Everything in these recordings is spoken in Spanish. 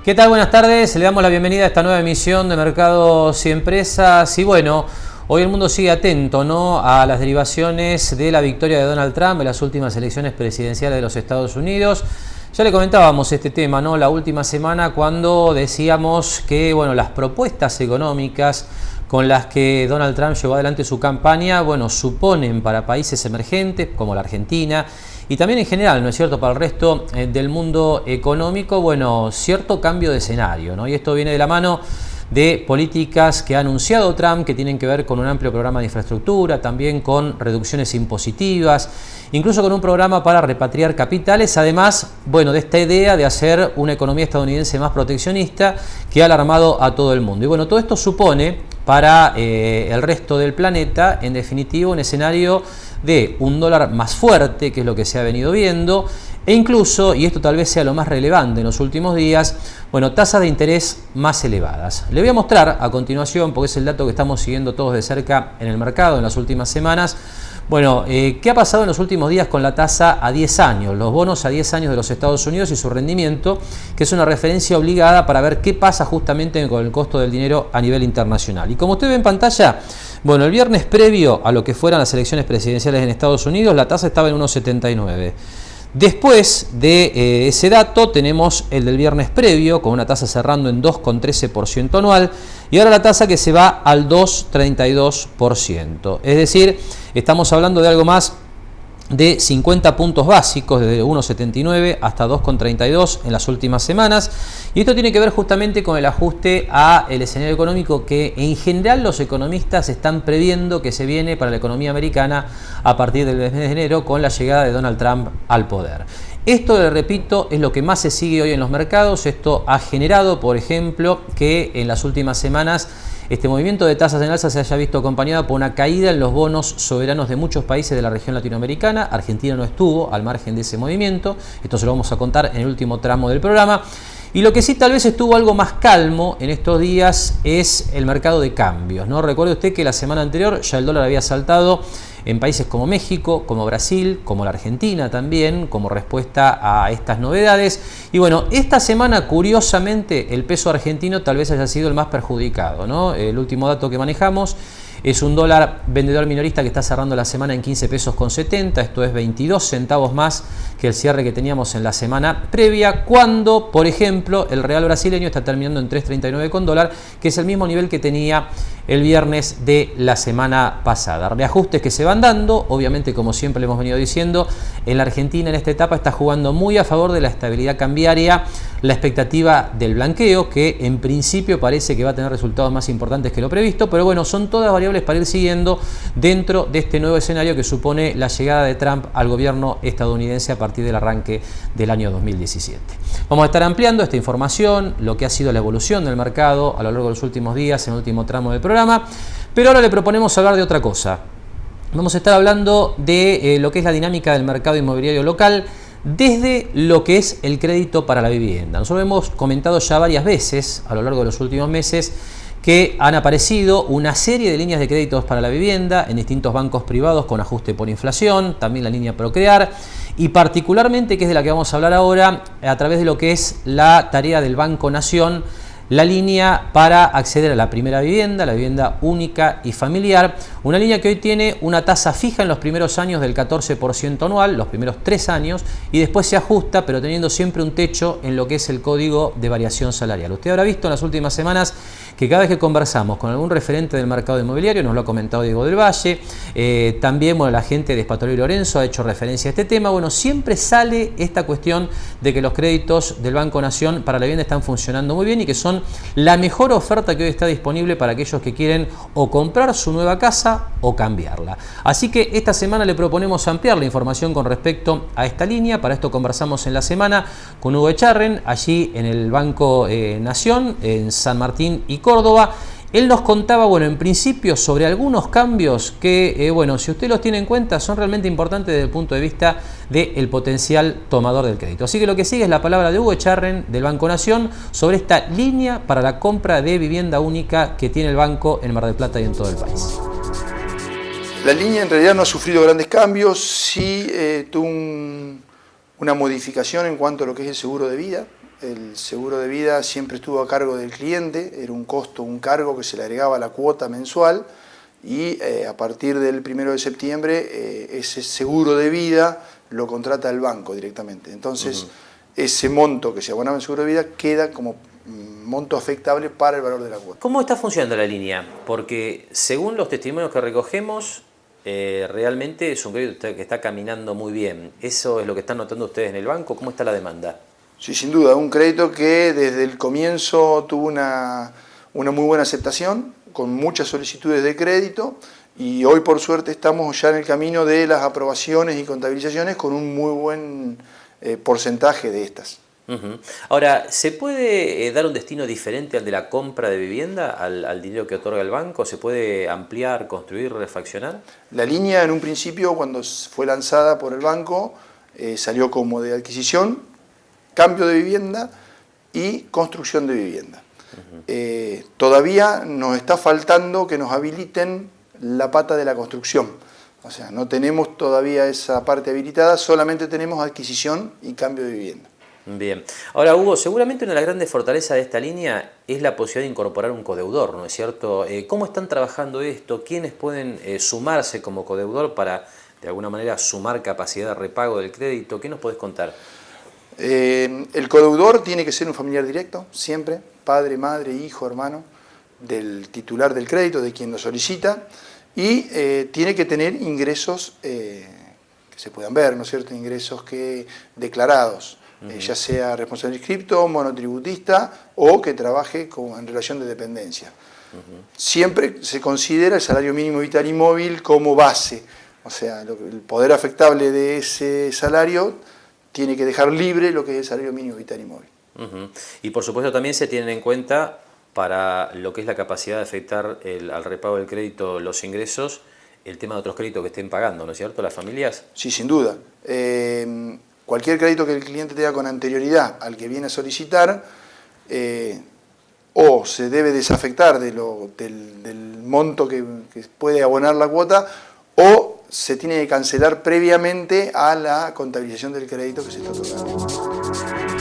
¿Qué tal? Buenas tardes. Le damos la bienvenida a esta nueva emisión de Mercados y Empresas. Y bueno, hoy el mundo sigue atento, ¿no?, a las derivaciones de la victoria de Donald Trump en las últimas elecciones presidenciales de los Estados Unidos. Ya le comentábamos este tema, ¿no?, la última semana cuando decíamos que, bueno, las propuestas económicas con las que Donald Trump llevó adelante su campaña, bueno, suponen para países emergentes como la Argentina y también en general, ¿no es cierto?, para el resto del mundo económico, bueno, cierto cambio de escenario, ¿no? Y esto viene de la mano de políticas que ha anunciado Trump que tienen que ver con un amplio programa de infraestructura, también con reducciones impositivas, incluso con un programa para repatriar capitales, además, bueno, de esta idea de hacer una economía estadounidense más proteccionista que ha alarmado a todo el mundo. Y bueno, todo esto supone para el resto del planeta, en definitiva, un escenario de un dólar más fuerte, que es lo que se ha venido viendo, e incluso, y esto tal vez sea lo más relevante en los últimos días, bueno, tasas de interés más elevadas. Le voy a mostrar a continuación, porque es el dato que estamos siguiendo todos de cerca en el mercado en las últimas semanas, bueno, ¿qué ha pasado en los últimos días con la tasa a 10 años? Los bonos a 10 años de los Estados Unidos y su rendimiento, que es una referencia obligada para ver qué pasa justamente con el costo del dinero a nivel internacional. Y como usted ve en pantalla, bueno, el viernes previo a lo que fueran las elecciones presidenciales en Estados Unidos, la tasa estaba en 1,79. Después de ese dato tenemos el del viernes previo, con una tasa cerrando en 2,13% anual, y ahora la tasa que se va al 2,32%. Es decir, estamos hablando de algo más de 50 puntos básicos, desde 1,79 hasta 2,32 en las últimas semanas. Y esto tiene que ver justamente con el ajuste al escenario económico que en general los economistas están previendo que se viene para la economía americana a partir del mes de enero con la llegada de Donald Trump al poder. Esto, le repito, es lo que más se sigue hoy en los mercados. Esto ha generado, por ejemplo, que en las últimas semanas este movimiento de tasas en alza se haya visto acompañado por una caída en los bonos soberanos de muchos países de la región latinoamericana. Argentina no estuvo al margen de ese movimiento. Esto se lo vamos a contar en el último tramo del programa. Y lo que sí tal vez estuvo algo más calmo en estos días es el mercado de cambios, ¿no? Recuerde usted que la semana anterior ya el dólar había saltado en países como México, como Brasil, como la Argentina también, como respuesta a estas novedades. Y bueno, esta semana, curiosamente, el peso argentino tal vez haya sido el más perjudicado, ¿no? El último dato que manejamos es un dólar vendedor minorista que está cerrando la semana en 15 pesos con 70, esto es 22 centavos más que el cierre que teníamos en la semana previa, cuando, por ejemplo, el real brasileño está terminando en 3,39 con dólar, que es el mismo nivel que tenía el viernes de la semana pasada. Reajustes que se van dando, obviamente, como siempre le hemos venido diciendo, en la Argentina en esta etapa está jugando muy a favor de la estabilidad cambiaria, la expectativa del blanqueo, que en principio parece que va a tener resultados más importantes que lo previsto, pero bueno, son todas variables para ir siguiendo dentro de este nuevo escenario que supone la llegada de Trump al gobierno estadounidense a partir del arranque del año 2017. Vamos a estar ampliando esta información, lo que ha sido la evolución del mercado a lo largo de los últimos días en el último tramo del programa, pero ahora le proponemos hablar de otra cosa. Vamos a estar hablando de lo que es la dinámica del mercado inmobiliario local desde lo que es el crédito para la vivienda. Nosotros hemos comentado ya varias veces a lo largo de los últimos meses que han aparecido una serie de líneas de créditos para la vivienda en distintos bancos privados con ajuste por inflación, también la línea Procrear, y particularmente, que es de la que vamos a hablar ahora, a través de lo que es la tarea del Banco Nación, la línea para acceder a la primera vivienda, la vivienda única y familiar, una línea que hoy tiene una tasa fija en los primeros años del 14% anual, los primeros 3 años, y después se ajusta, pero teniendo siempre un techo en lo que es el código de variación salarial. Usted habrá visto en las últimas semanas que cada vez que conversamos con algún referente del mercado inmobiliario, nos lo ha comentado Diego del Valle, también, bueno, la gente de Espatoril y Lorenzo ha hecho referencia a este tema. Bueno, siempre sale esta cuestión de que los créditos del Banco Nación para la vivienda están funcionando muy bien y que son la mejor oferta que hoy está disponible para aquellos que quieren o comprar su nueva casa o cambiarla. Así que esta semana le proponemos ampliar la información con respecto a esta línea. Para esto conversamos en la semana con Hugo Echarren, allí en el Banco Nación, en San Martín y Córdoba. Él nos contaba, bueno, en principio sobre algunos cambios que, bueno, si usted los tiene en cuenta, son realmente importantes desde el punto de vista del potencial tomador del crédito. Así que lo que sigue es la palabra de Hugo Echarren, del Banco Nación, sobre esta línea para la compra de vivienda única que tiene el banco en Mar del Plata y en todo el país. La línea en realidad no ha sufrido grandes cambios, sí tuvo una modificación en cuanto a lo que es el seguro de vida. El seguro de vida siempre estuvo a cargo del cliente, era un costo, un cargo que se le agregaba a la cuota mensual y a partir del 1 de septiembre ese seguro de vida lo contrata el banco directamente. Entonces ese monto que se abonaba en seguro de vida queda como monto afectable para el valor de la cuota. ¿Cómo está funcionando la línea? Porque según los testimonios que recogemos, realmente es un crédito que está caminando muy bien. ¿Eso es lo que están notando ustedes en el banco? ¿Cómo está la demanda? Sí, sin duda, un crédito que desde el comienzo tuvo una muy buena aceptación, con muchas solicitudes de crédito, y hoy por suerte estamos ya en el camino de las aprobaciones y contabilizaciones con un muy buen porcentaje de estas. Ahora, ¿se puede dar un destino diferente al de la compra de vivienda, al dinero que otorga el banco? ¿Se puede ampliar, construir, refaccionar? La línea en un principio, cuando fue lanzada por el banco, salió como de adquisición, cambio de vivienda y construcción de vivienda. Todavía nos está faltando que nos habiliten la pata de la construcción. O sea, no tenemos todavía esa parte habilitada, solamente tenemos adquisición y cambio de vivienda. Bien. Ahora, Hugo, seguramente una de las grandes fortalezas de esta línea es la posibilidad de incorporar un codeudor, ¿no es cierto? ¿Cómo están trabajando esto? ¿Quiénes pueden sumarse como codeudor para, de alguna manera, sumar capacidad de repago del crédito? ¿Qué nos podés contar? El codeudor tiene que ser un familiar directo, siempre, padre, madre, hijo, hermano, del titular del crédito, de quien lo solicita, y tiene que tener ingresos que se puedan ver, ¿no es cierto? Ingresos declarados, ya sea responsable inscripto, monotributista o que trabaje en relación de dependencia. Siempre se considera el salario mínimo vital y móvil como base, o sea, el poder afectable de ese salario tiene que dejar libre lo que es el salario mínimo vital y móvil. Y por supuesto también se tienen en cuenta para lo que es la capacidad de afectar al repago del crédito los ingresos, el tema de otros créditos que estén pagando, ¿no es cierto?, las familias. Sí, sin duda. Cualquier crédito que el cliente tenga con anterioridad al que viene a solicitar, o se debe desafectar del monto que puede abonar la cuota, o se tiene que cancelar previamente a la contabilización del crédito que se está otorgando.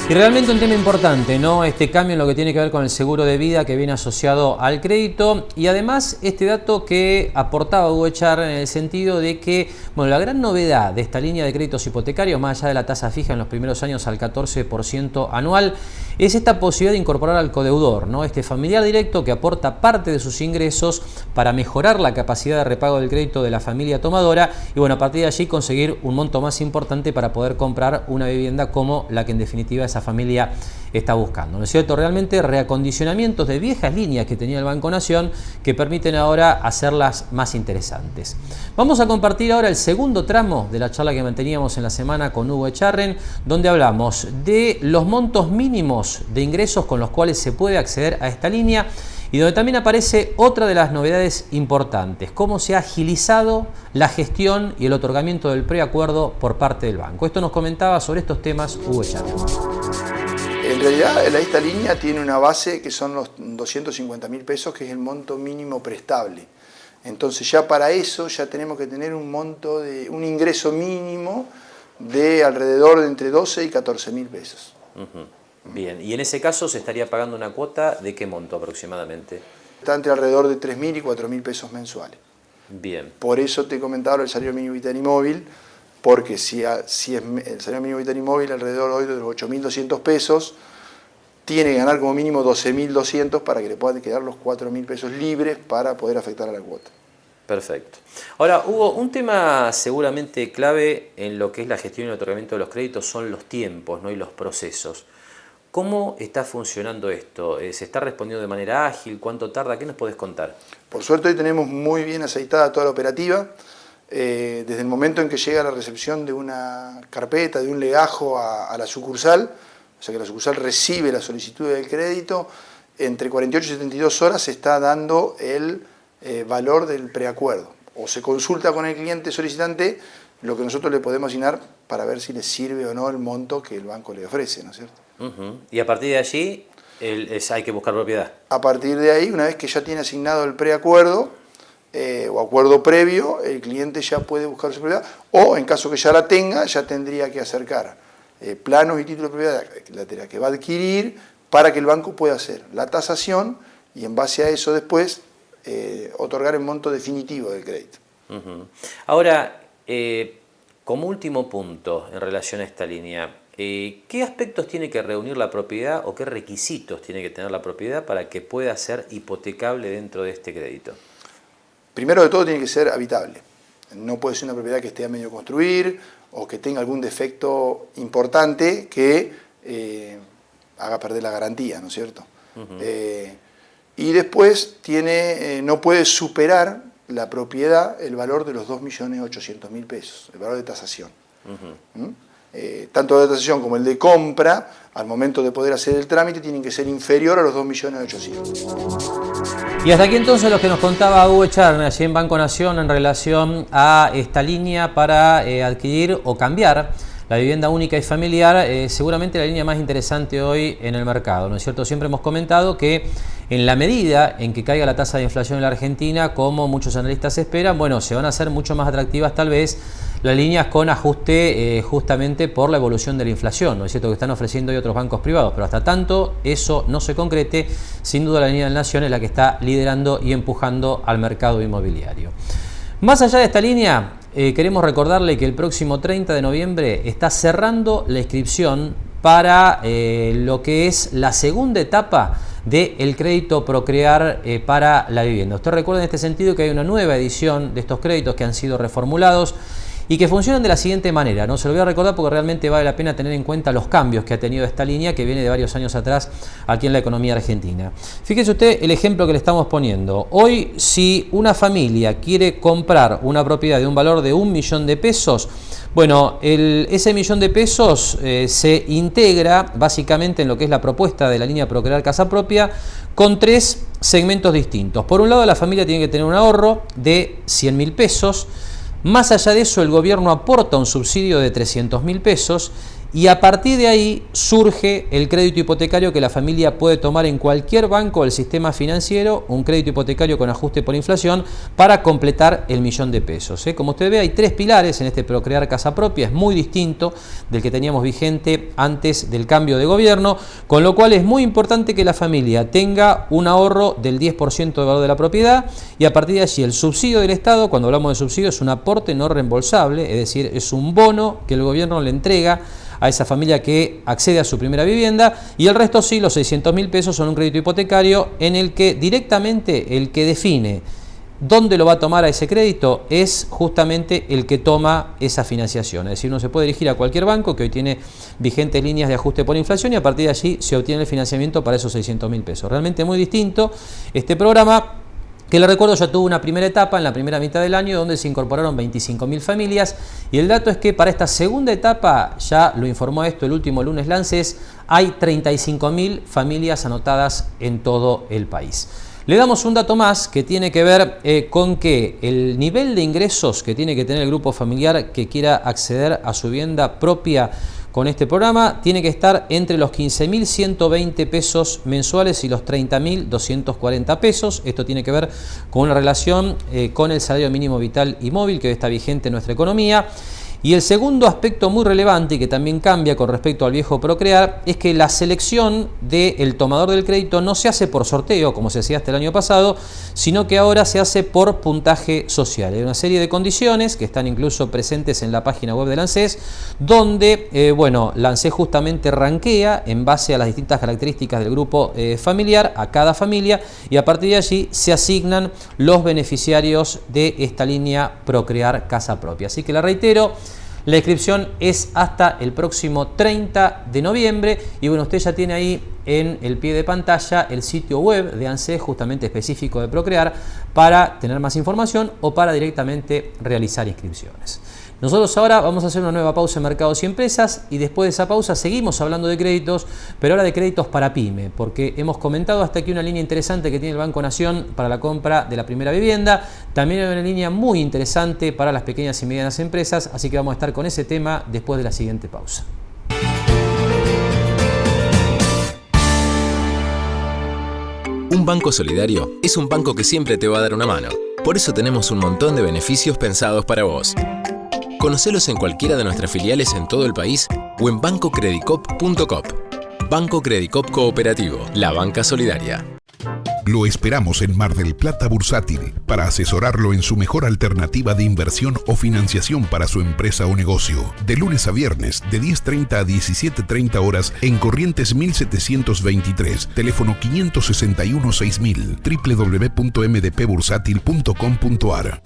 Y realmente un tema importante, ¿no? Este cambio en lo que tiene que ver con el seguro de vida que viene asociado al crédito, y además este dato que aportaba Hugo Echar en el sentido de que, bueno, la gran novedad de esta línea de créditos hipotecarios, más allá de la tasa fija en los primeros años al 14% anual, es esta posibilidad de incorporar al codeudor, ¿no? Este familiar directo que aporta parte de sus ingresos para mejorar la capacidad de repago del crédito de la familia tomadora y, bueno, a partir de allí conseguir un monto más importante para poder comprar una vivienda como la que en definitiva esa familia está buscando, ¿no es cierto? Realmente reacondicionamientos de viejas líneas que tenía el Banco Nación que permiten ahora hacerlas más interesantes. Vamos a compartir ahora el segundo tramo de la charla que manteníamos en la semana con Hugo Echarren, donde hablamos de los montos mínimos de ingresos con los cuales se puede acceder a esta línea y donde también aparece otra de las novedades importantes, cómo se ha agilizado la gestión y el otorgamiento del preacuerdo por parte del banco. Esto nos comentaba sobre estos temas Hugo Echarren. En realidad, esta línea tiene una base que son los 250.000 pesos, que es el monto mínimo prestable. Entonces ya para eso ya tenemos que tener un ingreso mínimo de alrededor de entre 12 y 14.000 pesos. Bien, y en ese caso se estaría pagando una cuota ¿de qué monto aproximadamente? Está entre alrededor de 3.000 y 4.000 pesos mensuales. Bien. Por eso te comentaba el salario mínimo vital y móvil, porque si es el salario mínimo vital y móvil alrededor hoy de los 8.200 pesos, tiene que ganar como mínimo 12.200 para que le puedan quedar los 4.000 pesos libres para poder afectar a la cuota. Perfecto. Ahora, Hugo, un tema seguramente clave en lo que es la gestión y el otorgamiento de los créditos son los tiempos, ¿no? Y los procesos. ¿Cómo está funcionando esto? ¿Se está respondiendo de manera ágil? ¿Cuánto tarda? ¿Qué nos podés contar? Por suerte hoy tenemos muy bien aceitada toda la operativa. Desde el momento en que llega la recepción de una carpeta, de un legajo a la sucursal, o sea que la sucursal recibe la solicitud del crédito, entre 48 y 72 horas se está dando el valor del preacuerdo. O se consulta con el cliente solicitante lo que nosotros le podemos asignar para ver si le sirve o no el monto que el banco le ofrece, ¿no es cierto? Y a partir de allí hay que buscar propiedad. A partir de ahí, una vez que ya tiene asignado el preacuerdo o acuerdo previo, el cliente ya puede buscar su propiedad, o en caso que ya la tenga, ya tendría que acercar planos y títulos de propiedad de la que va a adquirir para que el banco pueda hacer la tasación y en base a eso después otorgar el monto definitivo del crédito. Ahora, como último punto en relación a esta línea, ¿qué aspectos tiene que reunir la propiedad o qué requisitos tiene que tener la propiedad para que pueda ser hipotecable dentro de este crédito? Primero de todo tiene que ser habitable. No puede ser una propiedad que esté a medio construir o que tenga algún defecto importante que haga perder la garantía, ¿no es cierto? Y después no puede superar la propiedad el valor de los 2.800.000 pesos, el valor de tasación. Tanto de tasación como el de compra, al momento de poder hacer el trámite, tienen que ser inferior a los 2.800.000. Y hasta aquí entonces lo que nos contaba Hugo Echagüe allí en Banco Nación en relación a esta línea para adquirir o cambiar la vivienda única y familiar, seguramente la línea más interesante hoy en el mercado, ¿no es cierto? Siempre hemos comentado que en la medida en que caiga la tasa de inflación en la Argentina, como muchos analistas esperan, bueno, se van a hacer mucho más atractivas tal vez las líneas con ajuste justamente por la evolución de la inflación, ¿no es cierto? Que están ofreciendo hoy otros bancos privados, pero hasta tanto eso no se concrete, sin duda la línea del Nación es la que está liderando y empujando al mercado inmobiliario. Más allá de esta línea, queremos recordarle que el próximo 30 de noviembre está cerrando la inscripción para lo que es la segunda etapa del crédito Procrear para la vivienda. Usted recuerda en este sentido que hay una nueva edición de estos créditos que han sido reformulados y que funcionan de la siguiente manera. No se lo voy a recordar porque realmente vale la pena tener en cuenta los cambios que ha tenido esta línea que viene de varios años atrás aquí en la economía argentina. Fíjese usted el ejemplo que le estamos poniendo. Hoy, si una familia quiere comprar una propiedad de un valor de 1 millón de pesos, bueno, ese millón de pesos se integra básicamente en lo que es la propuesta de la línea Procrear Casa Propia con 3 segmentos distintos. Por un lado, la familia tiene que tener un ahorro de 100.000 pesos. Más allá de eso, el gobierno aporta un subsidio de 300.000 pesos y a partir de ahí surge el crédito hipotecario que la familia puede tomar en cualquier banco del sistema financiero, un crédito hipotecario con ajuste por inflación para completar el millón de pesos. Como usted ve, hay 3 pilares en este Procrear Casa Propia, es muy distinto del que teníamos vigente antes del cambio de gobierno, con lo cual es muy importante que la familia tenga un ahorro del 10% de valor de la propiedad y a partir de allí el subsidio del Estado, cuando hablamos de subsidio, es un aporte no reembolsable, es decir, es un bono que el gobierno le entrega a esa familia que accede a su primera vivienda y el resto sí, los 600.000 pesos son un crédito hipotecario en el que directamente el que define dónde lo va a tomar a ese crédito es justamente el que toma esa financiación. Es decir, uno se puede dirigir a cualquier banco que hoy tiene vigentes líneas de ajuste por inflación y a partir de allí se obtiene el financiamiento para esos 600.000 pesos. Realmente muy distinto este programa, que le recuerdo ya tuvo una primera etapa en la primera mitad del año donde se incorporaron 25.000 familias y el dato es que para esta segunda etapa, ya lo informó esto el último lunes Lances, hay 35.000 familias anotadas en todo el país. Le damos un dato más que tiene que ver con que el nivel de ingresos que tiene que tener el grupo familiar que quiera acceder a su vivienda propia con este programa tiene que estar entre los 15.120 pesos mensuales y los 30.240 pesos. Esto tiene que ver con una relación con el salario mínimo vital y móvil que hoy está vigente en nuestra economía. Y el segundo aspecto muy relevante y que también cambia con respecto al viejo Procrear es que la selección del tomador del crédito no se hace por sorteo como se hacía hasta el año pasado, sino que ahora se hace por puntaje social. Hay una serie de condiciones que están incluso presentes en la página web de ANSES, donde la ANSES justamente rankea en base a las distintas características del grupo familiar a cada familia y a partir de allí se asignan los beneficiarios de esta línea Procrear Casa Propia. Así que la reitero, la inscripción es hasta el próximo 30 de noviembre y bueno, usted ya tiene ahí en el pie de pantalla el sitio web de ANSES justamente específico de Procrear para tener más información o para directamente realizar inscripciones. Nosotros ahora vamos a hacer una nueva pausa en Mercados y Empresas y después de esa pausa seguimos hablando de créditos, pero ahora de créditos para PYME, porque hemos comentado hasta aquí una línea interesante que tiene el Banco Nación para la compra de la primera vivienda, también hay una línea muy interesante para las pequeñas y medianas empresas, así que vamos a estar con ese tema después de la siguiente pausa. Un banco solidario es un banco que siempre te va a dar una mano. Por eso tenemos un montón de beneficios pensados para vos. Conocelos en cualquiera de nuestras filiales en todo el país o en bancocredicop.com. Banco Credicop Cooperativo, la banca solidaria. Lo esperamos en Mar del Plata Bursátil para asesorarlo en su mejor alternativa de inversión o financiación para su empresa o negocio. De lunes a viernes, de 10:30 a 17:30 horas en Corrientes 1723, teléfono 561-6000, www.mdpbursátil.com.ar.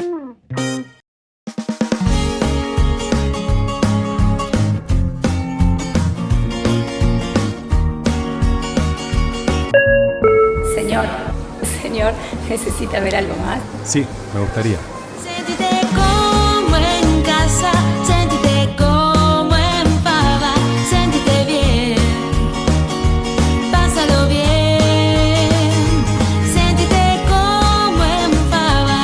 Señor, ¿necesita ver algo más? Sí, me gustaría. Séntete como en casa, séntete como en Fava, séntete bien, pásalo bien, séntete como en Fava.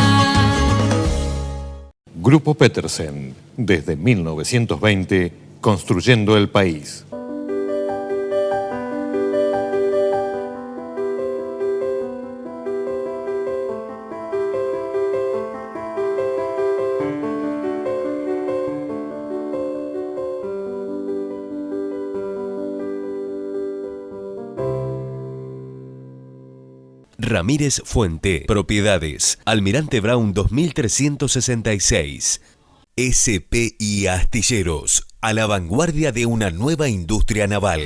Grupo Petersen, desde 1920, construyendo el país. Ramírez Fuente, Propiedades, Almirante Brown 2366. SPI Astilleros, a la vanguardia de una nueva industria naval.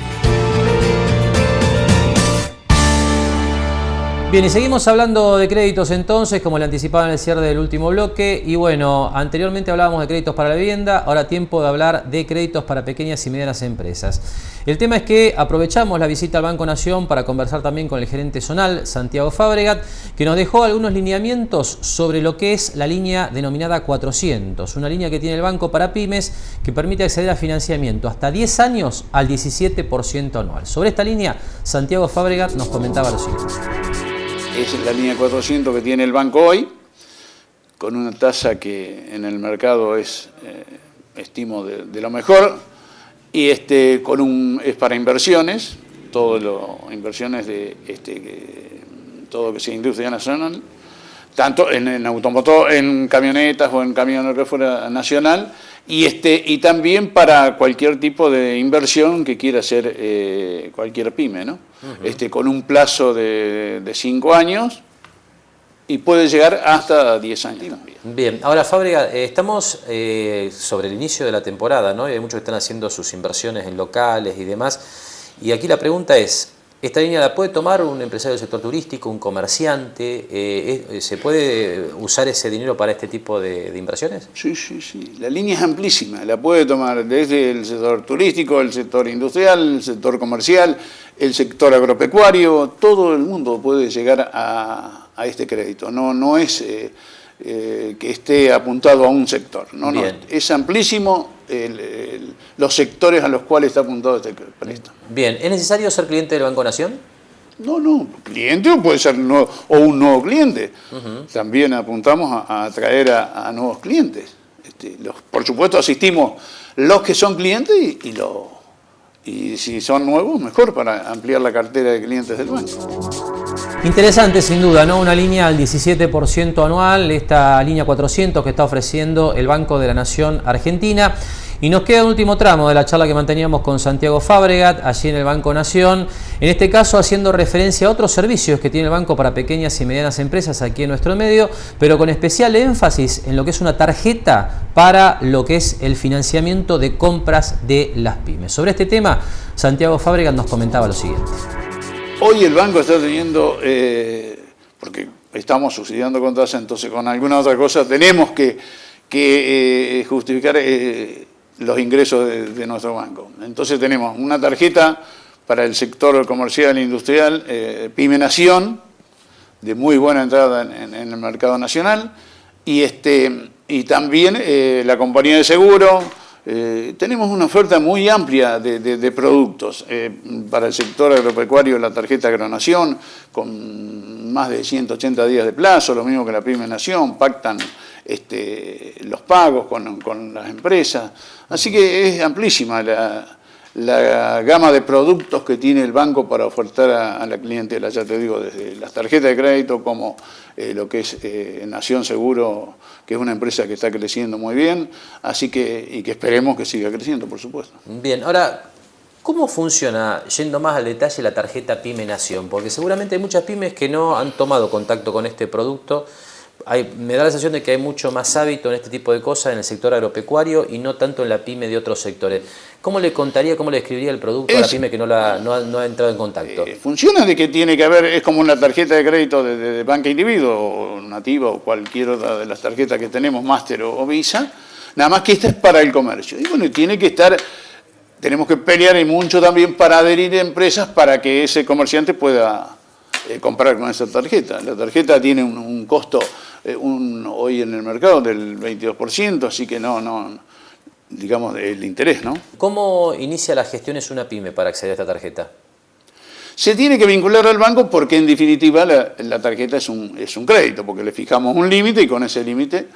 Bien, y seguimos hablando de créditos entonces, como le anticipaba en el cierre del último bloque. Y bueno, anteriormente hablábamos de créditos para la vivienda, ahora tiempo de hablar de créditos para pequeñas y medianas empresas. El tema es que aprovechamos la visita al Banco Nación para conversar también con el gerente zonal, Santiago Fabregat, que nos dejó algunos lineamientos sobre lo que es la línea denominada 400, una línea que tiene el banco para pymes que permite acceder a financiamiento hasta 10 años al 17% anual. Sobre esta línea, Santiago Fabregat nos comentaba lo siguiente. Es la línea 400 que tiene el banco hoy, con una tasa que en el mercado es, estimo, de lo mejor, y es para inversiones, inversiones de todo lo que sea industria nacional, tanto en automotor, en camionetas o en camiones de fuera nacional, y también para cualquier tipo de inversión que quiera hacer cualquier pyme, ¿no? Con un plazo de 5 años y puede llegar hasta 10 años. Bien, ahora Fabregat, estamos sobre el inicio de la temporada, ¿no? Y hay muchos que están haciendo sus inversiones en locales y demás. Y aquí la pregunta es, ¿esta línea la puede tomar un empresario del sector turístico, un comerciante? ¿Se puede usar ese dinero para este tipo de inversiones? Sí. La línea es amplísima. La puede tomar desde el sector turístico, el sector industrial, el sector comercial, el sector agropecuario. Todo el mundo puede llegar a este crédito. No es que esté apuntado a un sector. No, es amplísimo los sectores a los cuales está apuntado este préstamo. Bien, ¿es necesario ser cliente del Banco Nación? No, cliente o puede ser un nuevo cliente. También apuntamos a atraer a nuevos clientes. Por supuesto asistimos los que son clientes y si son nuevos, mejor para ampliar la cartera de clientes del banco. Interesante sin duda, ¿no? Una línea al 17% anual, esta línea 400 que está ofreciendo el Banco de la Nación Argentina. Y nos queda un último tramo de la charla que manteníamos con Santiago Fabregat, allí en el Banco Nación, en este caso haciendo referencia a otros servicios que tiene el banco para pequeñas y medianas empresas aquí en nuestro medio, pero con especial énfasis en lo que es una tarjeta para lo que es el financiamiento de compras de las pymes. Sobre este tema, Santiago Fabregat nos comentaba lo siguiente. Hoy el banco está teniendo, porque estamos subsidiando con tasa, entonces con alguna otra cosa tenemos que justificar los ingresos de nuestro banco. Entonces tenemos una tarjeta para el sector comercial e industrial, Pyme Nación, de muy buena entrada en el mercado nacional, y también la compañía de seguro. Tenemos una oferta muy amplia de productos para el sector agropecuario, la tarjeta Agronación, con más de 180 días de plazo, lo mismo que la Pyme Nación, pactan los pagos con las empresas. Así que es amplísima la gama de productos que tiene el banco para ofertar a la clientela. Ya te digo, desde las tarjetas de crédito como lo que es Nación Seguro, que es una empresa que está creciendo muy bien, y que esperemos que siga creciendo, por supuesto. Bien, ahora, ¿cómo funciona, yendo más al detalle, la tarjeta Pyme Nación? Porque seguramente hay muchas pymes que no han tomado contacto con este producto. Me da la sensación de que hay mucho más hábito en este tipo de cosas en el sector agropecuario y no tanto en la pyme de otros sectores. ¿Cómo le contaría, cómo le describiría el producto a la pyme que no ha entrado en contacto? Funciona de que tiene que haber, es como una tarjeta de crédito de banca individuo, o nativa, o cualquier otra de las tarjetas que tenemos, Master o Visa, nada más que esta es para el comercio. Y bueno, tiene que estar, tenemos que pelear y mucho también para adherir a empresas para que ese comerciante pueda comprar con esa tarjeta. La tarjeta tiene un costo hoy en el mercado del 22%, así que digamos, el interés, ¿no? ¿Cómo inicia las gestiones una pyme para acceder a esta tarjeta? Se tiene que vincular al banco porque en definitiva la tarjeta es un crédito, porque le fijamos un límite y con ese límite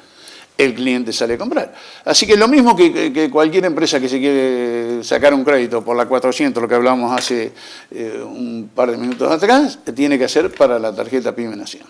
el cliente sale a comprar. Así que lo mismo que cualquier empresa que se quiere sacar un crédito por la 400, lo que hablamos hace un par de minutos atrás, tiene que hacer para la tarjeta Pyme Nación.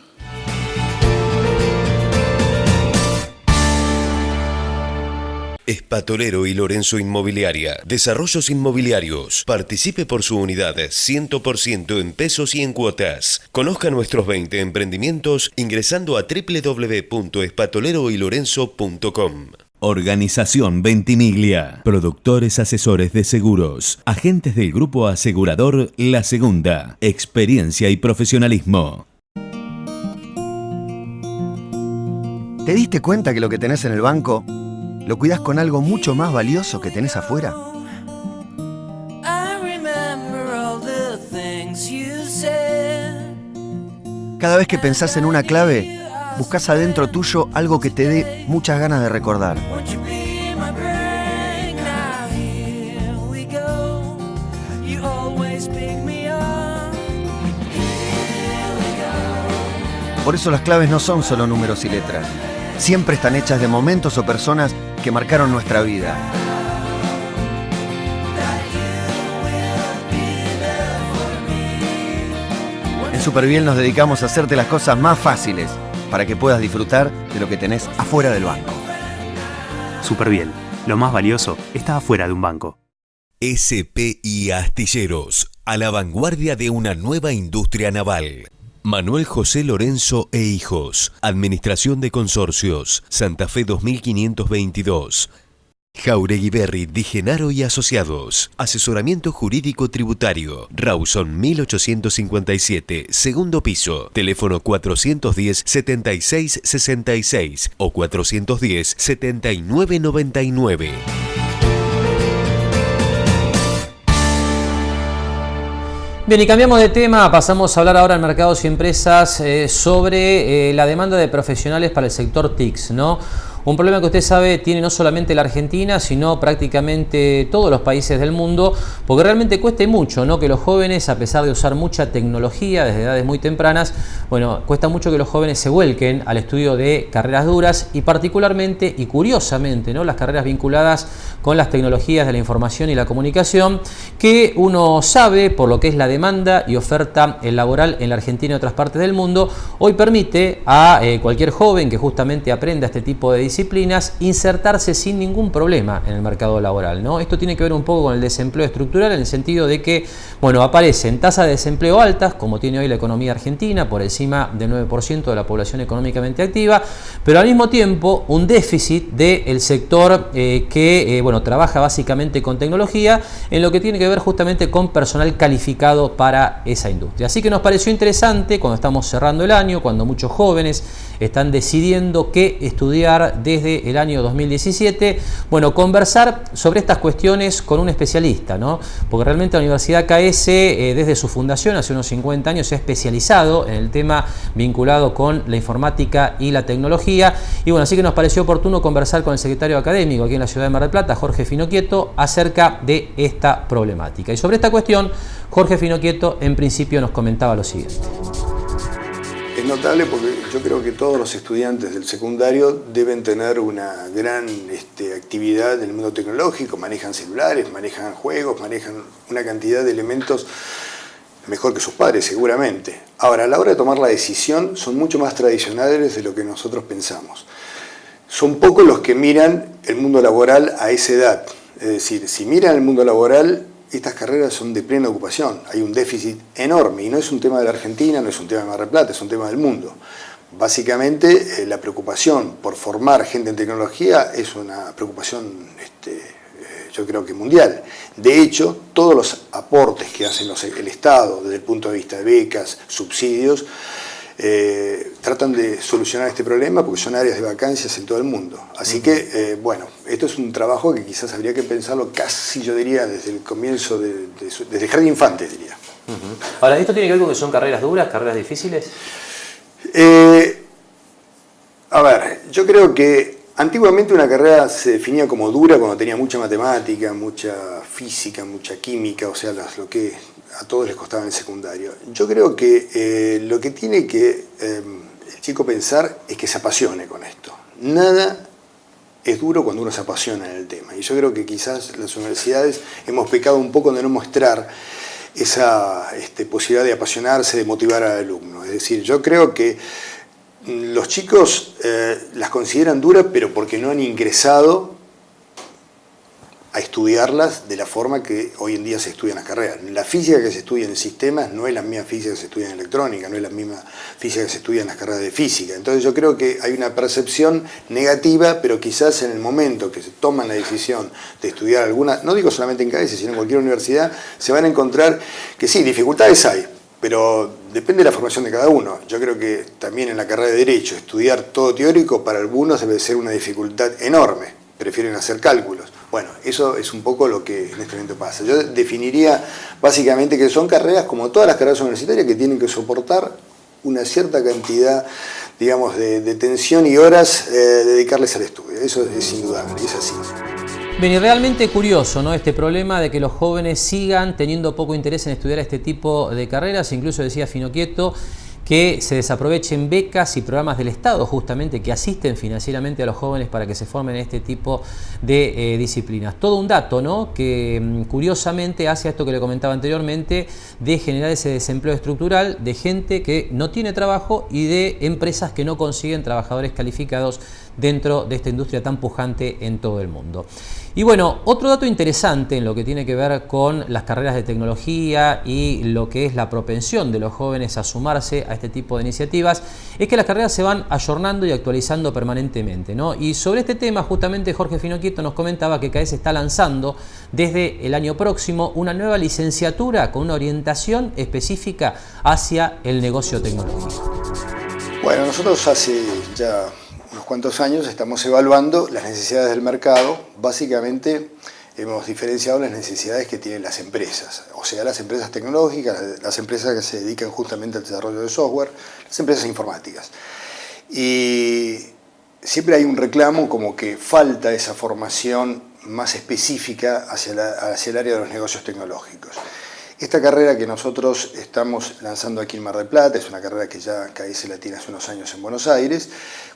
Espatolero y Lorenzo Inmobiliaria. Desarrollos inmobiliarios. Participe por su unidad 100% en pesos y en cuotas. Conozca nuestros 20 emprendimientos ingresando a www.espatoleroylorenzo.com. Organización Ventimiglia. Productores asesores de seguros. Agentes del grupo asegurador La Segunda. Experiencia y profesionalismo. ¿Te diste cuenta que lo que tenés en el banco lo cuidás con algo mucho más valioso que tenés afuera? Cada vez que pensás en una clave, buscás adentro tuyo algo que te dé muchas ganas de recordar. Por eso las claves no son solo números y letras. Siempre están hechas de momentos o personas que marcaron nuestra vida. En Superbiel nos dedicamos a hacerte las cosas más fáciles para que puedas disfrutar de lo que tenés afuera del banco. Superbiel, lo más valioso está afuera de un banco. SPI Astilleros, a la vanguardia de una nueva industria naval. Manuel José Lorenzo e Hijos, Administración de Consorcios, Santa Fe 2522. Jauregui Berry, Di Genaro y Asociados. Asesoramiento jurídico tributario. Rawson 1857, segundo piso. Teléfono 410-7666 o 410-7999. Bien, y cambiamos de tema, pasamos a hablar ahora en Mercados y Empresas sobre la demanda de profesionales para el sector TICs, ¿no? Un problema que usted sabe tiene no solamente la Argentina, sino prácticamente todos los países del mundo, porque realmente cuesta mucho, ¿no? Que los jóvenes, a pesar de usar mucha tecnología desde edades muy tempranas, bueno, cuesta mucho que los jóvenes se vuelquen al estudio de carreras duras y particularmente y curiosamente, ¿no? Las carreras vinculadas con las tecnologías de la información y la comunicación, que uno sabe por lo que es la demanda y oferta laboral en la Argentina y otras partes del mundo, hoy permite a cualquier joven que justamente aprenda este tipo de disciplinas insertarse sin ningún problema en el mercado laboral, ¿no? Esto tiene que ver un poco con el desempleo estructural en el sentido de que, bueno, aparecen tasas de desempleo altas, como tiene hoy la economía argentina, por encima del 9% de la población económicamente activa, pero al mismo tiempo un déficit del sector que trabaja básicamente con tecnología, en lo que tiene que ver justamente con personal calificado para esa industria. Así que nos pareció interesante cuando estamos cerrando el año, cuando muchos jóvenes están decidiendo qué estudiar desde el año 2017, bueno, conversar sobre estas cuestiones con un especialista, ¿no? Porque realmente la Universidad KS, desde su fundación hace unos 50 años, se ha especializado en el tema vinculado con la informática y la tecnología, y bueno, así que nos pareció oportuno conversar con el secretario académico aquí en la ciudad de Mar del Plata, Jorge Finocchieto, acerca de esta problemática. Y sobre esta cuestión, Jorge Finocchieto en principio nos comentaba lo siguiente. es notable porque yo creo que todos los estudiantes del secundario deben tener una gran actividad en el mundo tecnológico, manejan celulares, manejan juegos, manejan una cantidad de elementos mejor que sus padres seguramente. Ahora, a la hora de tomar la decisión son mucho más tradicionales de lo que nosotros pensamos. Son pocos los que miran el mundo laboral a esa edad. Es decir, si miran el mundo laboral, estas carreras son de plena ocupación. Hay un déficit enorme y no es un tema de la Argentina, no es un tema de Mar del Plata, es un tema del mundo. Básicamente, la preocupación por formar gente en tecnología es una preocupación, yo creo que mundial. De hecho, todos los aportes que hacen el Estado desde el punto de vista de becas, subsidios, tratan de solucionar este problema porque son áreas de vacancias en todo el mundo. Así que, bueno, esto es un trabajo que quizás habría que pensarlo casi, yo diría, desde el comienzo, desde el jardín de infantes, diría. Ahora, ¿esto tiene que ver con que son carreras duras, carreras difíciles? A ver, yo creo que antiguamente una carrera se definía como dura cuando tenía mucha matemática, mucha física, mucha química, o sea, lo que a todos les costaba en el secundario. Yo creo que lo que tiene que el chico pensar es que se apasione con esto. Nada es duro cuando uno se apasiona en el tema. Y yo creo que quizás las universidades hemos pecado un poco de no mostrar esa posibilidad de apasionarse, de motivar al alumno. Es decir, yo creo que los chicos las consideran duras, pero porque no han ingresado a estudiarlas de la forma que hoy en día se estudian las carreras. La física que se estudia en sistemas no es la misma física que se estudia en electrónica, no es la misma física que se estudia en las carreras de física. Entonces yo creo que hay una percepción negativa, pero quizás en el momento que se toman la decisión de estudiar alguna, no digo solamente en KS, sino en cualquier universidad, se van a encontrar que sí, dificultades hay, pero depende de la formación de cada uno. Yo creo que también en la carrera de Derecho, estudiar todo teórico para algunos debe ser una dificultad enorme, prefieren hacer cálculos. Bueno, eso es un poco lo que en este momento pasa. Yo definiría básicamente que son carreras, como todas las carreras universitarias, que tienen que soportar una cierta cantidad, digamos, de tensión y horas dedicarles al estudio. Eso es indudable, es así. Bien, y realmente curioso, ¿no? Este problema de que los jóvenes sigan teniendo poco interés en estudiar este tipo de carreras. Incluso decía Finochietto que se desaprovechen becas y programas del Estado justamente que asisten financieramente a los jóvenes para que se formen en este tipo de disciplinas. Todo un dato, ¿no? Que curiosamente hace esto que le comentaba anteriormente de generar ese desempleo estructural de gente que no tiene trabajo y de empresas que no consiguen trabajadores calificados dentro de esta industria tan pujante en todo el mundo. Y bueno, otro dato interesante en lo que tiene que ver con las carreras de tecnología y lo que es la propensión de los jóvenes a sumarse a este tipo de iniciativas es que las carreras se van ayornando y actualizando permanentemente, ¿no? Y sobre este tema justamente Jorge Finochietto nos comentaba que CAES está lanzando desde el año próximo una nueva licenciatura con una orientación específica hacia el negocio tecnológico. Bueno, nosotros hace ya unos cuantos años estamos evaluando las necesidades del mercado. Básicamente hemos diferenciado las necesidades que tienen las empresas, o sea, las empresas tecnológicas, las empresas que se dedican justamente al desarrollo de software, las empresas informáticas. Y siempre hay un reclamo como que falta esa formación más específica hacia el área de los negocios tecnológicos. Esta carrera que nosotros estamos lanzando aquí en Mar del Plata, es una carrera que ya CAES la tiene hace unos años en Buenos Aires,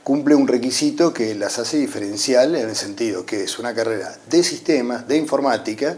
cumple un requisito que las hace diferencial en el sentido que es una carrera de sistemas, de informática,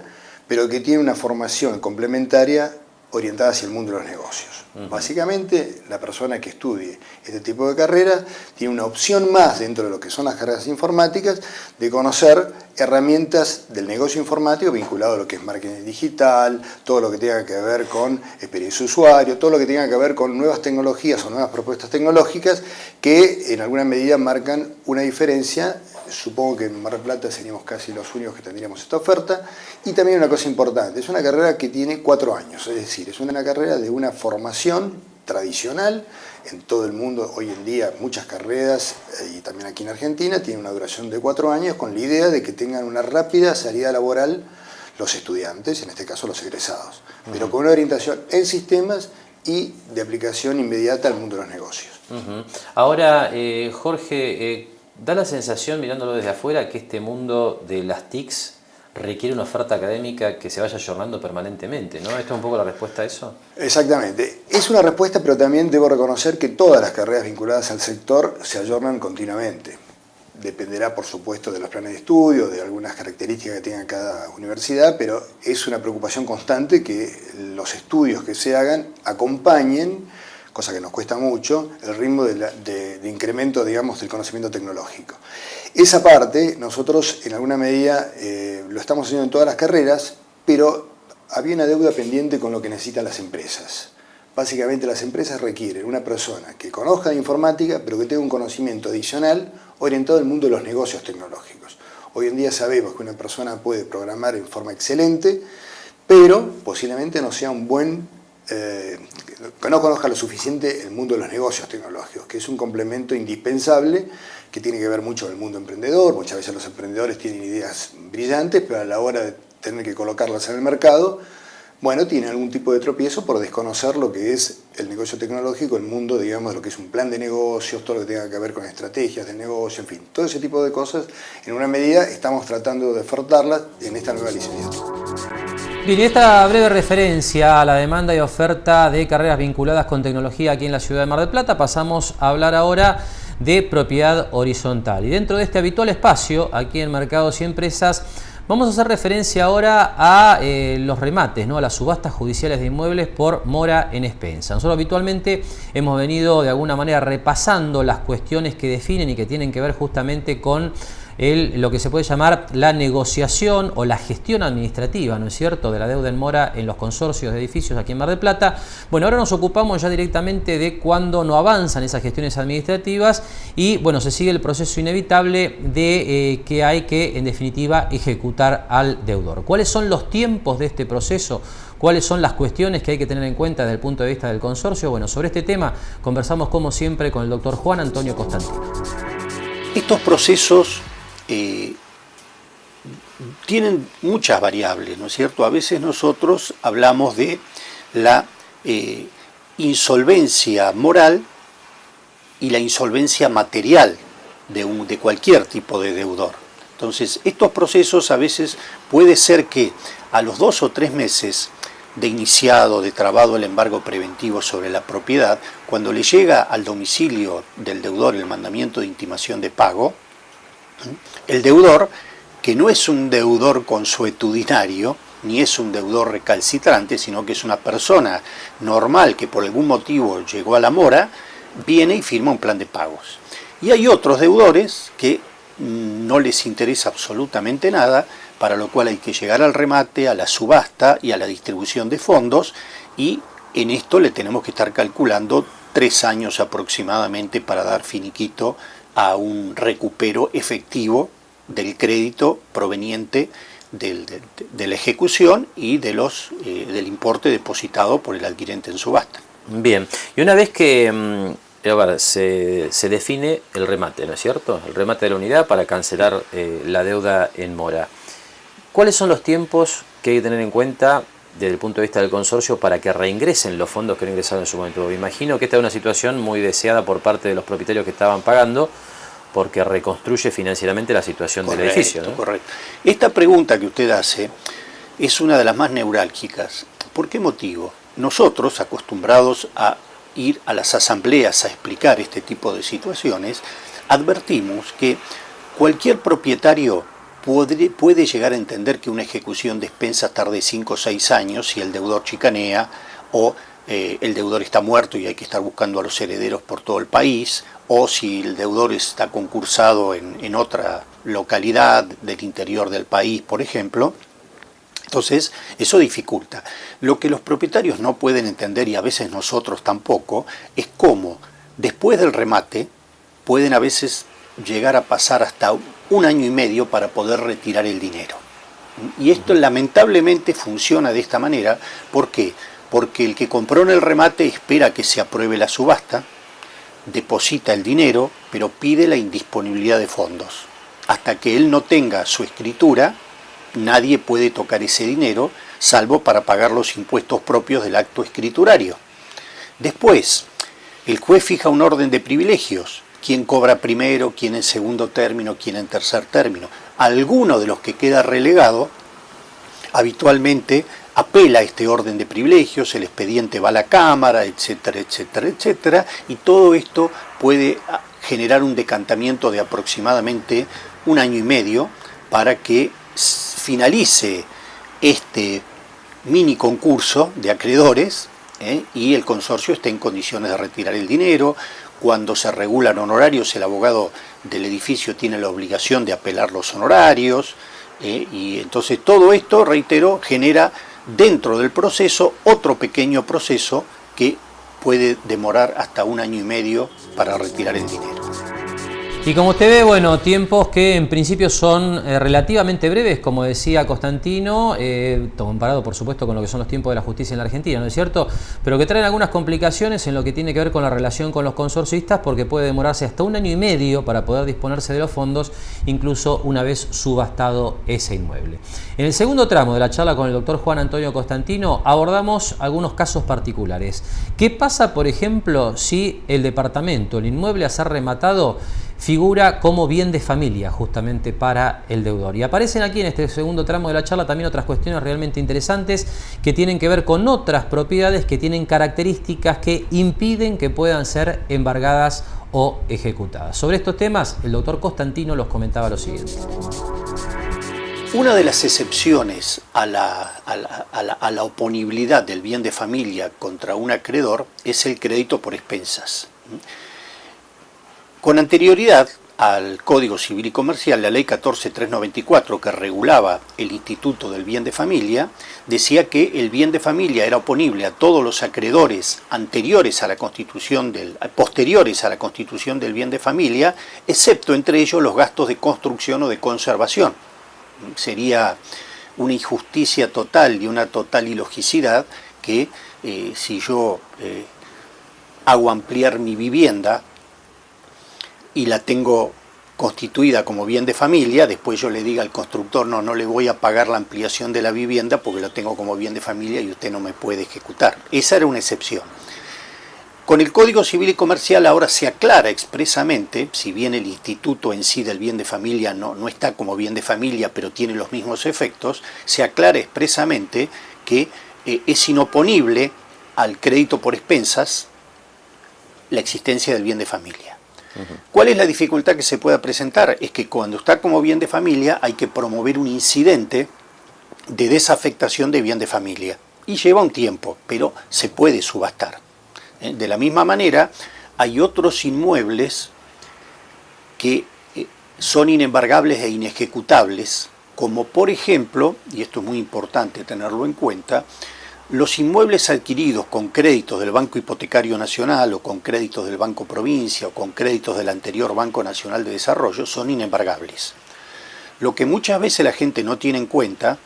pero que tiene una formación complementaria orientada hacia el mundo de los negocios. Básicamente, la persona que estudie este tipo de carrera tiene una opción más dentro de lo que son las carreras informáticas de conocer herramientas del negocio informático vinculado a lo que es marketing digital, todo lo que tenga que ver con experiencia de usuario, todo lo que tenga que ver con nuevas tecnologías o nuevas propuestas tecnológicas que en alguna medida marcan una diferencia. Supongo que en Mar del Plata seríamos casi los únicos que tendríamos esta oferta. Y también una cosa importante, es una carrera que tiene 4 años, es decir, es una carrera de una formación tradicional. En todo el mundo hoy en día muchas carreras, y también aquí en Argentina, tienen una duración de 4 años con la idea de que tengan una rápida salida laboral los estudiantes, en este caso los egresados, pero con una orientación en sistemas y de aplicación inmediata al mundo de los negocios. Ahora, Jorge, da la sensación, mirándolo desde afuera, que este mundo de las TICs requiere una oferta académica que se vaya ayornando permanentemente, ¿no? ¿Esto es un poco la respuesta a eso? Exactamente. Es una respuesta, pero también debo reconocer que todas las carreras vinculadas al sector se ayornan continuamente. Dependerá, por supuesto, de los planes de estudio, de algunas características que tenga cada universidad, pero es una preocupación constante que los estudios que se hagan acompañen, cosa que nos cuesta mucho, el ritmo de incremento, digamos, del conocimiento tecnológico. Esa parte, nosotros en alguna medida lo estamos haciendo en todas las carreras, pero había una deuda pendiente con lo que necesitan las empresas. Básicamente las empresas requieren una persona que conozca de informática, pero que tenga un conocimiento adicional orientado al mundo de los negocios tecnológicos. Hoy en día sabemos que una persona puede programar en forma excelente, pero posiblemente no sea un buen, que no conozca lo suficiente el mundo de los negocios tecnológicos, que es un complemento indispensable que tiene que ver mucho con el mundo emprendedor. Muchas veces los emprendedores tienen ideas brillantes, pero a la hora de tener que colocarlas en el mercado, bueno, tiene algún tipo de tropiezo por desconocer lo que es el negocio tecnológico, el mundo, digamos, lo que es un plan de negocios, todo lo que tenga que ver con estrategias de negocio, en fin, todo ese tipo de cosas, en una medida estamos tratando de ofertarlas en esta nueva licenciatura. Bien, y esta breve referencia a la demanda y oferta de carreras vinculadas con tecnología aquí en la ciudad de Mar del Plata, pasamos a hablar ahora de propiedad horizontal. Y dentro de este habitual espacio, aquí en Mercados y Empresas, vamos a hacer referencia ahora a los remates, ¿no? A las subastas judiciales de inmuebles por mora en expensa. Nosotros habitualmente hemos venido de alguna manera repasando las cuestiones que definen y que tienen que ver justamente con lo que se puede llamar la negociación o la gestión administrativa, ¿no es cierto?, de la deuda en mora en los consorcios de edificios aquí en Mar del Plata. Bueno, ahora nos ocupamos ya directamente de cuándo no avanzan esas gestiones administrativas y, bueno, se sigue el proceso inevitable de que hay que, en definitiva, ejecutar al deudor. ¿Cuáles son los tiempos de este proceso? ¿Cuáles son las cuestiones que hay que tener en cuenta desde el punto de vista del consorcio? Bueno, sobre este tema conversamos como siempre con el doctor Juan Antonio Costantino. Estos procesos tienen muchas variables, ¿no es cierto? A veces nosotros hablamos de la insolvencia moral y la insolvencia material de cualquier tipo de deudor. Entonces, estos procesos a veces puede ser que a los 2 o 3 meses de iniciado, de trabado el embargo preventivo sobre la propiedad, cuando le llega al domicilio del deudor el mandamiento de intimación de pago, el deudor, que no es un deudor consuetudinario, ni es un deudor recalcitrante, sino que es una persona normal que por algún motivo llegó a la mora, viene y firma un plan de pagos. Y hay otros deudores que no les interesa absolutamente nada, para lo cual hay que llegar al remate, a la subasta y a la distribución de fondos, y en esto le tenemos que estar calculando 3 años aproximadamente para dar finiquito a un recupero efectivo del crédito proveniente de la ejecución y del importe depositado por el adquirente en subasta. Bien, y una vez que se define el remate, ¿no es cierto? El remate de la unidad para cancelar la deuda en mora. ¿Cuáles son los tiempos que hay que tener en cuenta desde el punto de vista del consorcio para que reingresen los fondos que no ingresaron en su momento? Me imagino que esta es una situación muy deseada por parte de los propietarios que estaban pagando, porque reconstruye financieramente la situación del edificio, ¿no? Correcto. Esta pregunta que usted hace es una de las más neurálgicas. ¿Por qué motivo? Nosotros, acostumbrados a ir a las asambleas a explicar este tipo de situaciones, advertimos que cualquier propietario puede llegar a entender que una ejecución de expensas tarde 5 o 6 años si el deudor chicanea o el deudor está muerto y hay que estar buscando a los herederos por todo el país, o si el deudor está concursado en otra localidad del interior del país, por ejemplo. Entonces, eso dificulta. Lo que los propietarios no pueden entender, y a veces nosotros tampoco, es cómo después del remate pueden a veces llegar a pasar hasta 1 año y medio para poder retirar el dinero. Y esto lamentablemente funciona de esta manera. ¿Por qué? Porque el que compró en el remate espera que se apruebe la subasta, deposita el dinero, pero pide la indisponibilidad de fondos. Hasta que él no tenga su escritura, nadie puede tocar ese dinero, salvo para pagar los impuestos propios del acto escriturario. Después, el juez fija un orden de privilegios. ¿Quién cobra primero? ¿Quién en segundo término? ¿Quién en tercer término? Alguno de los que queda relegado, habitualmente apela a este orden de privilegios, el expediente va a la Cámara, etcétera, etcétera, etcétera, y todo esto puede generar un decantamiento de aproximadamente 1 año y medio para que finalice este mini concurso de acreedores y el consorcio esté en condiciones de retirar el dinero. Cuando se regulan honorarios, el abogado del edificio tiene la obligación de apelar los honorarios, y entonces todo esto, reitero, genera dentro del proceso otro pequeño proceso que puede demorar hasta 1 año y medio para retirar el dinero. Y como usted ve, bueno, tiempos que en principio son relativamente breves, como decía Constantino, comparado por supuesto con lo que son los tiempos de la justicia en la Argentina, ¿no es cierto? Pero que traen algunas complicaciones en lo que tiene que ver con la relación con los consorcistas, porque puede demorarse hasta 1 año y medio para poder disponerse de los fondos, incluso una vez subastado ese inmueble. En el segundo tramo de la charla con el doctor Juan Antonio Constantino abordamos algunos casos particulares. ¿Qué pasa, por ejemplo, si el departamento, el inmueble a ser rematado, figura como bien de familia justamente para el deudor? Y aparecen aquí en este segundo tramo de la charla también otras cuestiones realmente interesantes que tienen que ver con otras propiedades que tienen características que impiden que puedan ser embargadas o ejecutadas. Sobre estos temas, el doctor Constantino los comentaba lo siguiente. Una de las excepciones a la oponibilidad del bien de familia contra un acreedor es el crédito por expensas. Con anterioridad al Código Civil y Comercial, la Ley 14.394, que regulaba el instituto del bien de familia, decía que el bien de familia era oponible a todos los acreedores posteriores a la constitución del bien de familia, excepto entre ellos los gastos de construcción o de conservación. Sería una injusticia total y una total ilogicidad que si yo hago ampliar mi vivienda y la tengo constituida como bien de familia, después yo le diga al constructor, no le voy a pagar la ampliación de la vivienda porque lo tengo como bien de familia y usted no me puede ejecutar. Esa era una excepción. Con el Código Civil y Comercial ahora se aclara expresamente, si bien el instituto en sí del bien de familia no está como bien de familia, pero tiene los mismos efectos, se aclara expresamente que es inoponible al crédito por expensas la existencia del bien de familia. ¿Cuál es la dificultad que se pueda presentar? Es que cuando está como bien de familia hay que promover un incidente de desafectación de bien de familia. Y lleva un tiempo, pero se puede subastar. De la misma manera, hay otros inmuebles que son inembargables e inejecutables, como por ejemplo, y esto es muy importante tenerlo en cuenta, los inmuebles adquiridos con créditos del Banco Hipotecario Nacional o con créditos del Banco Provincia o con créditos del anterior Banco Nacional de Desarrollo son inembargables. Lo que muchas veces la gente no tiene en cuenta,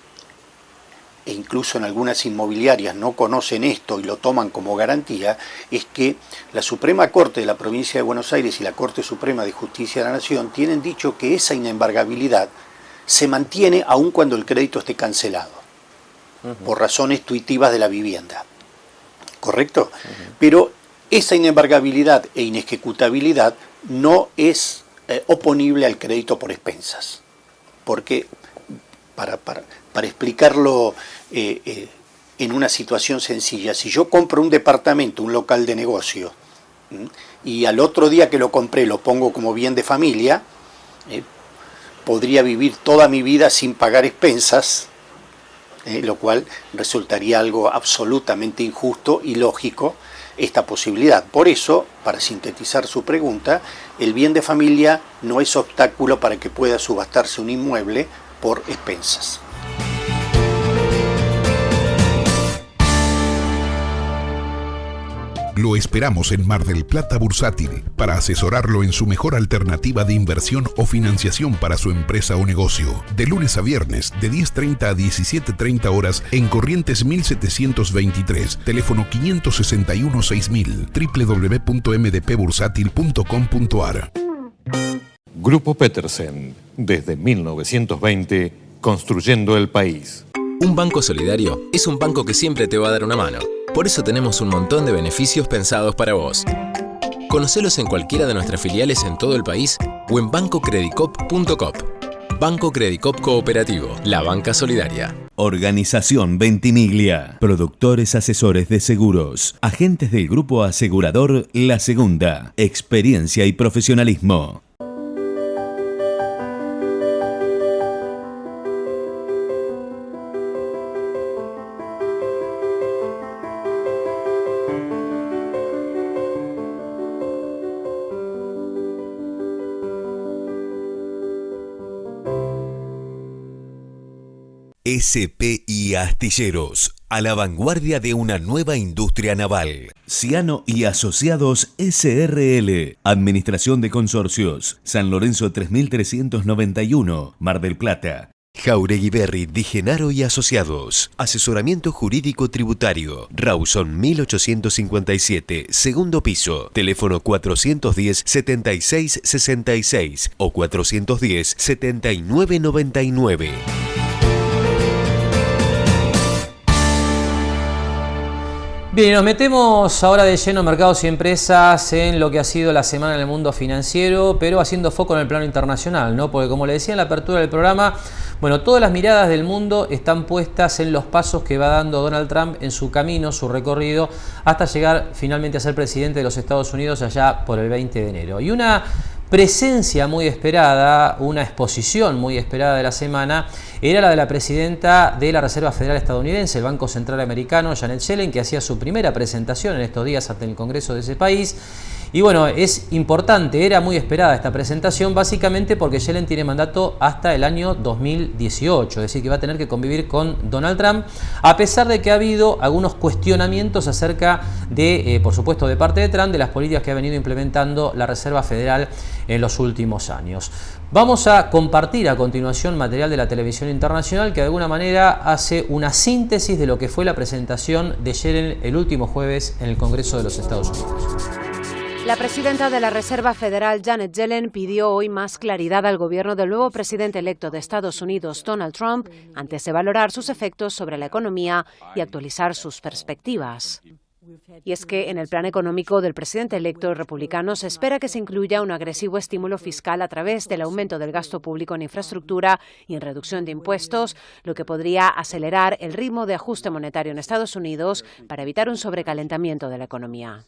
e incluso en algunas inmobiliarias no conocen esto y lo toman como garantía, es que la Suprema Corte de la Provincia de Buenos Aires y la Corte Suprema de Justicia de la Nación tienen dicho que esa inembargabilidad se mantiene aun cuando el crédito esté cancelado, por razones tuitivas de la vivienda. ¿Correcto? Pero esa inembargabilidad e inejecutabilidad no es oponible al crédito por expensas. Porque, para explicarlo en una situación sencilla, si yo compro un departamento, un local de negocio, y al otro día que lo compré lo pongo como bien de familia, podría vivir toda mi vida sin pagar expensas, lo cual resultaría algo absolutamente injusto y lógico esta posibilidad. Por eso, para sintetizar su pregunta, el bien de familia no es obstáculo para que pueda subastarse un inmueble por expensas. Lo esperamos en Mar del Plata Bursátil para asesorarlo en su mejor alternativa de inversión o financiación para su empresa o negocio. De lunes a viernes, de 10:30 a 17:30 horas en Corrientes 1723, teléfono 561-6000, www.mdpbursátil.com.ar. Grupo Petersen, desde 1920, construyendo el país. Un banco solidario es un banco que siempre te va a dar una mano. Por eso tenemos un montón de beneficios pensados para vos. Conocelos en cualquiera de nuestras filiales en todo el país o en bancocredicop.com. Banco Credicop Cooperativo, la banca solidaria. Organización Ventimiglia. Productores asesores de seguros. Agentes del grupo asegurador La Segunda. Experiencia y profesionalismo. SPI Astilleros, a la vanguardia de una nueva industria naval. Ciano y Asociados SRL. Administración de Consorcios. San Lorenzo 3391, Mar del Plata. Jauregui Berry, Di Genaro y Asociados. Asesoramiento jurídico tributario. Rawson 1857, segundo piso. Teléfono 410-7666 o 410-7999. Bien, nos metemos ahora de lleno en mercados y empresas en lo que ha sido la semana en el mundo financiero, pero haciendo foco en el plano internacional, ¿no? Porque como le decía en la apertura del programa, bueno, todas las miradas del mundo están puestas en los pasos que va dando Donald Trump en su camino, su recorrido, hasta llegar finalmente a ser presidente de los Estados Unidos allá por el 20 de enero. Y una presencia muy esperada, una exposición muy esperada de la semana, era la de la presidenta de la Reserva Federal estadounidense, el Banco Central Americano, Janet Yellen, que hacía su primera presentación en estos días ante el Congreso de ese país. Y bueno, es importante, era muy esperada esta presentación, básicamente porque Yellen tiene mandato hasta el año 2018, es decir, que va a tener que convivir con Donald Trump, a pesar de que ha habido algunos cuestionamientos acerca de, por supuesto, de parte de Trump, de las políticas que ha venido implementando la Reserva Federal en los últimos años. Vamos a compartir a continuación material de la televisión internacional que de alguna manera hace una síntesis de lo que fue la presentación de Yellen el último jueves en el Congreso de los Estados Unidos. La presidenta de la Reserva Federal, Janet Yellen, pidió hoy más claridad al gobierno del nuevo presidente electo de Estados Unidos, Donald Trump, antes de valorar sus efectos sobre la economía y actualizar sus perspectivas. Y es que en el plan económico del presidente electo republicano se espera que se incluya un agresivo estímulo fiscal a través del aumento del gasto público en infraestructura y en reducción de impuestos, lo que podría acelerar el ritmo de ajuste monetario en Estados Unidos para evitar un sobrecalentamiento de la economía.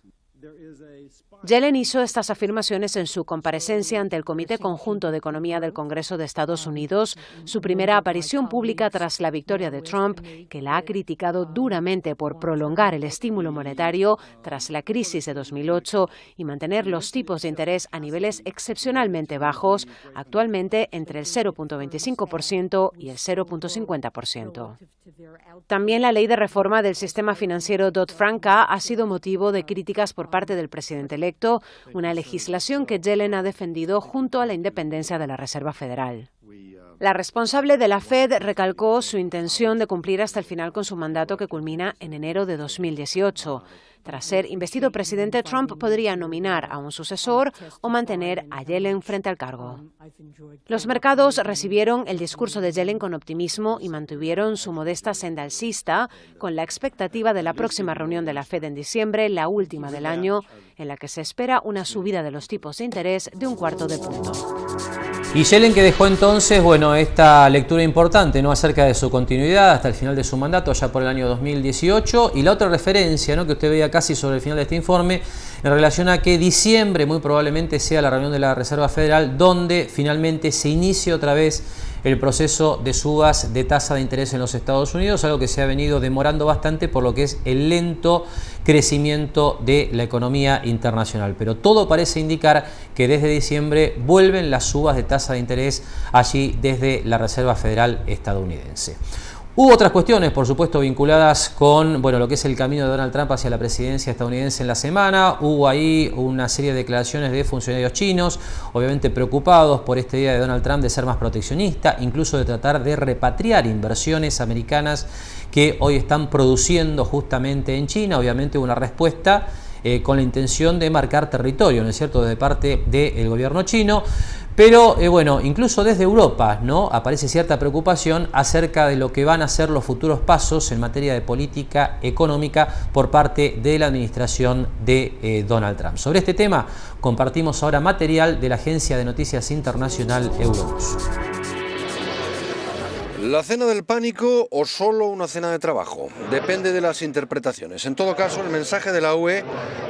Yellen hizo estas afirmaciones en su comparecencia ante el Comité Conjunto de Economía del Congreso de Estados Unidos, su primera aparición pública tras la victoria de Trump, que la ha criticado duramente por prolongar el estímulo monetario tras la crisis de 2008 y mantener los tipos de interés a niveles excepcionalmente bajos, actualmente entre el 0.25% y el 0.50%. También la ley de reforma del sistema financiero Dodd-Frank ha sido motivo de críticas por parte del presidente electo, una legislación que Yellen ha defendido junto a la independencia de la Reserva Federal. La responsable de la Fed recalcó su intención de cumplir hasta el final con su mandato que culmina en enero de 2018. Tras ser investido presidente, Trump podría nominar a un sucesor o mantener a Yellen frente al cargo. Los mercados recibieron el discurso de Yellen con optimismo y mantuvieron su modesta senda alcista, con la expectativa de la próxima reunión de la Fed en diciembre, la última del año, en la que se espera una subida de los tipos de interés de 1/4 punto. Y Yellen, que dejó entonces, bueno, esta lectura importante, ¿no?, acerca de su continuidad hasta el final de su mandato, ya por el año 2018, y la otra referencia, ¿no?, que usted veía casi sobre el final de este informe, en relación a que diciembre muy probablemente sea la reunión de la Reserva Federal, donde finalmente se inicie otra vez el proceso de subas de tasa de interés en los Estados Unidos, algo que se ha venido demorando bastante por lo que es el lento crecimiento de la economía internacional. Pero todo parece indicar que desde diciembre vuelven las subas de tasa de interés allí desde la Reserva Federal estadounidense. Hubo otras cuestiones, por supuesto, vinculadas con, bueno, lo que es el camino de Donald Trump hacia la presidencia estadounidense en la semana. Hubo ahí una serie de declaraciones de funcionarios chinos, obviamente preocupados por esta idea de Donald Trump de ser más proteccionista, incluso de tratar de repatriar inversiones americanas que hoy están produciendo justamente en China. Obviamente una respuesta con la intención de marcar territorio, ¿no es cierto?, desde parte del gobierno chino. Pero bueno, incluso desde Europa, ¿no?, aparece cierta preocupación acerca de lo que van a ser los futuros pasos en materia de política económica por parte de la administración de Donald Trump. Sobre este tema compartimos ahora material de la agencia de noticias internacional Euronews. ¿La cena del pánico o solo una cena de trabajo? Depende de las interpretaciones. En todo caso, el mensaje de la UE,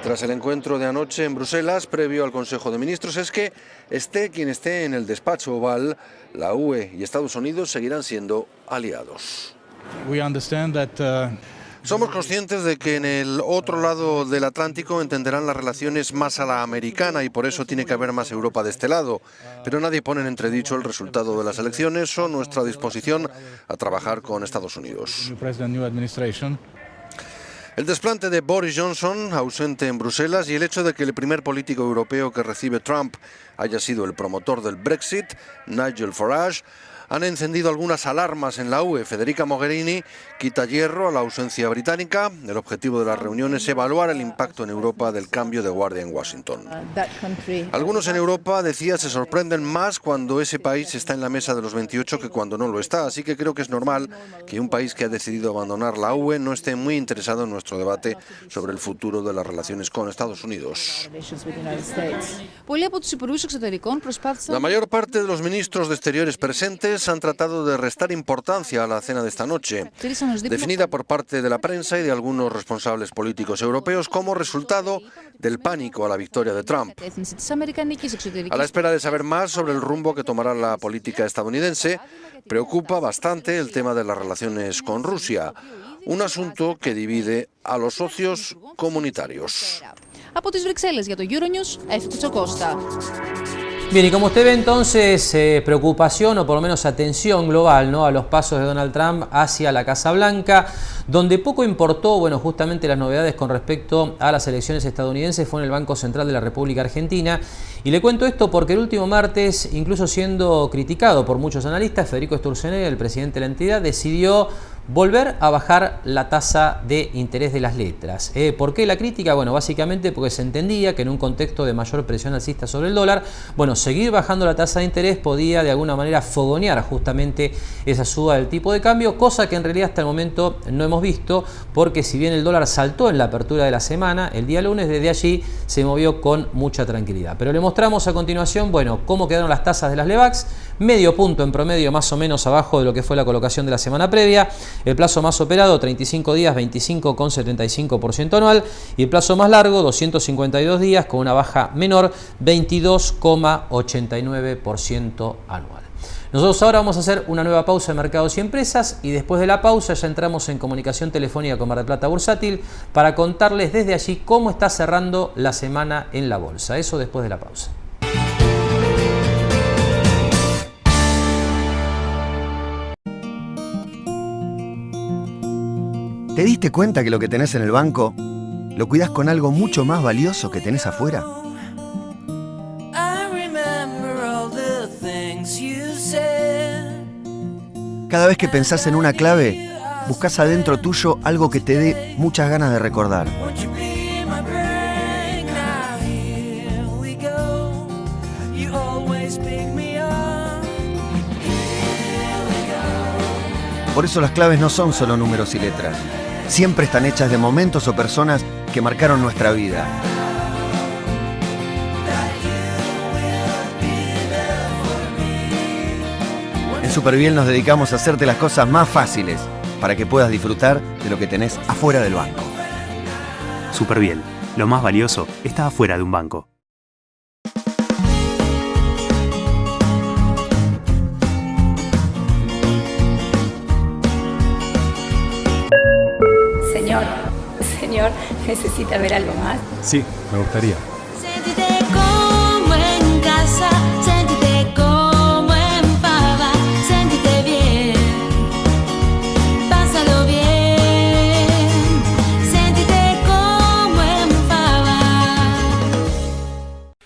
tras el encuentro de anoche en Bruselas, previo al Consejo de Ministros, es que esté quien esté en el despacho oval, la UE y Estados Unidos seguirán siendo aliados. Somos conscientes de que en el otro lado del Atlántico entenderán las relaciones más a la americana y por eso tiene que haber más Europa de este lado. Pero nadie pone en entredicho el resultado de las elecciones o nuestra disposición a trabajar con Estados Unidos. El desplante de Boris Johnson, ausente en Bruselas, y el hecho de que el primer político europeo que recibe Trump haya sido el promotor del Brexit, Nigel Farage, han encendido algunas alarmas en la UE. Federica Mogherini quita hierro a la ausencia británica. El objetivo de la reunión es evaluar el impacto en Europa del cambio de guardia en Washington. Algunos en Europa, decía, se sorprenden más cuando ese país está en la mesa de los 28 que cuando no lo está. Así que creo que es normal que un país que ha decidido abandonar la UE no esté muy interesado en nuestro debate sobre el futuro de las relaciones con Estados Unidos. La mayor parte de los ministros de Exteriores presentes han tratado de restar importancia a la cena de esta noche, definida por parte de la prensa y de algunos responsables políticos europeos como resultado del pánico a la victoria de Trump. A la espera de saber más sobre el rumbo que tomará la política estadounidense, preocupa bastante el tema de las relaciones con Rusia, un asunto que divide a los socios comunitarios. Bien, y como usted ve entonces, preocupación o por lo menos atención global, ¿no?, a los pasos de Donald Trump hacia la Casa Blanca, donde poco importó, bueno, justamente las novedades con respecto a las elecciones estadounidenses fue en el Banco Central de la República Argentina. Y le cuento esto porque el último martes, incluso siendo criticado por muchos analistas, Federico Sturzenegger, el presidente de la entidad, decidió volver a bajar la tasa de interés de las letras. ¿Por qué la crítica? Bueno, básicamente porque se entendía que en un contexto de mayor presión alcista sobre el dólar, bueno, seguir bajando la tasa de interés podía de alguna manera fogonear justamente esa suba del tipo de cambio, cosa que en realidad hasta el momento no hemos visto, porque si bien el dólar saltó en la apertura de la semana, el día lunes desde allí se movió con mucha tranquilidad. Pero le mostramos a continuación, bueno, cómo quedaron las tasas de las Lebacs, medio punto en promedio más o menos abajo de lo que fue la colocación de la semana previa. El plazo más operado, 35 días, 25,75% anual. Y el plazo más largo, 252 días, con una baja menor, 22,89% anual. Nosotros ahora vamos a hacer una nueva pausa de mercados y empresas y después de la pausa ya entramos en comunicación telefónica con Mar del Plata Bursátil para contarles desde allí cómo está cerrando la semana en la bolsa. Eso después de la pausa. ¿Te diste cuenta que lo que tenés en el banco lo cuidás con algo mucho más valioso que tenés afuera? Cada vez que pensás en una clave, buscás adentro tuyo algo que te dé muchas ganas de recordar. Por eso las claves no son solo números y letras. Siempre están hechas de momentos o personas que marcaron nuestra vida. En Superbiel nos dedicamos a hacerte las cosas más fáciles para que puedas disfrutar de lo que tenés afuera del banco. Superbiel, lo más valioso está afuera de un banco. Señor, ¿necesita ver algo más? Sí, me gustaría. Sentite como en casa, sentite como en Fava, sentite bien, pásalo bien, sentite como en Fava.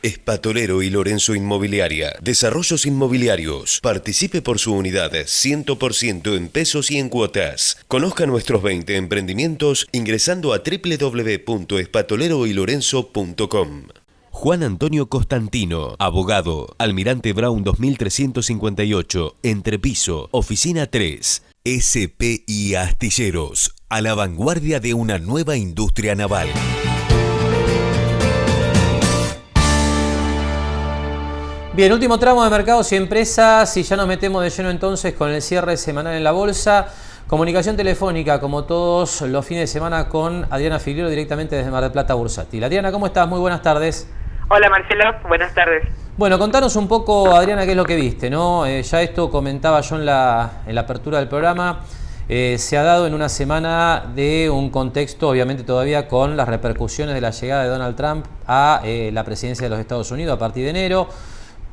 Espatolero y Lorenzo Inmobiliaria. Desarrollos inmobiliarios. Participe por su unidad 100% en pesos y en cuotas. Conozca nuestros 20 emprendimientos ingresando a www.espatoleroylorenzo.com. Juan Antonio Constantino, abogado, Almirante Brown 2358, Entrepiso, Oficina 3. SPI Astilleros, a la vanguardia de una nueva industria naval. Bien, último tramo de mercados y empresas, y ya nos metemos de lleno entonces con el cierre semanal en la bolsa. Comunicación telefónica, como todos los fines de semana, con Adriana Filiolo, directamente desde Mar del Plata Bursátil. Adriana, ¿cómo estás? Muy buenas tardes. Hola Marcelo, buenas tardes. Bueno, contanos un poco, Adriana, qué es lo que viste, ¿no? Ya esto comentaba yo en la apertura del programa. Se ha dado en una semana de un contexto, obviamente todavía con las repercusiones de la llegada de Donald Trump a la presidencia de los Estados Unidos a partir de enero.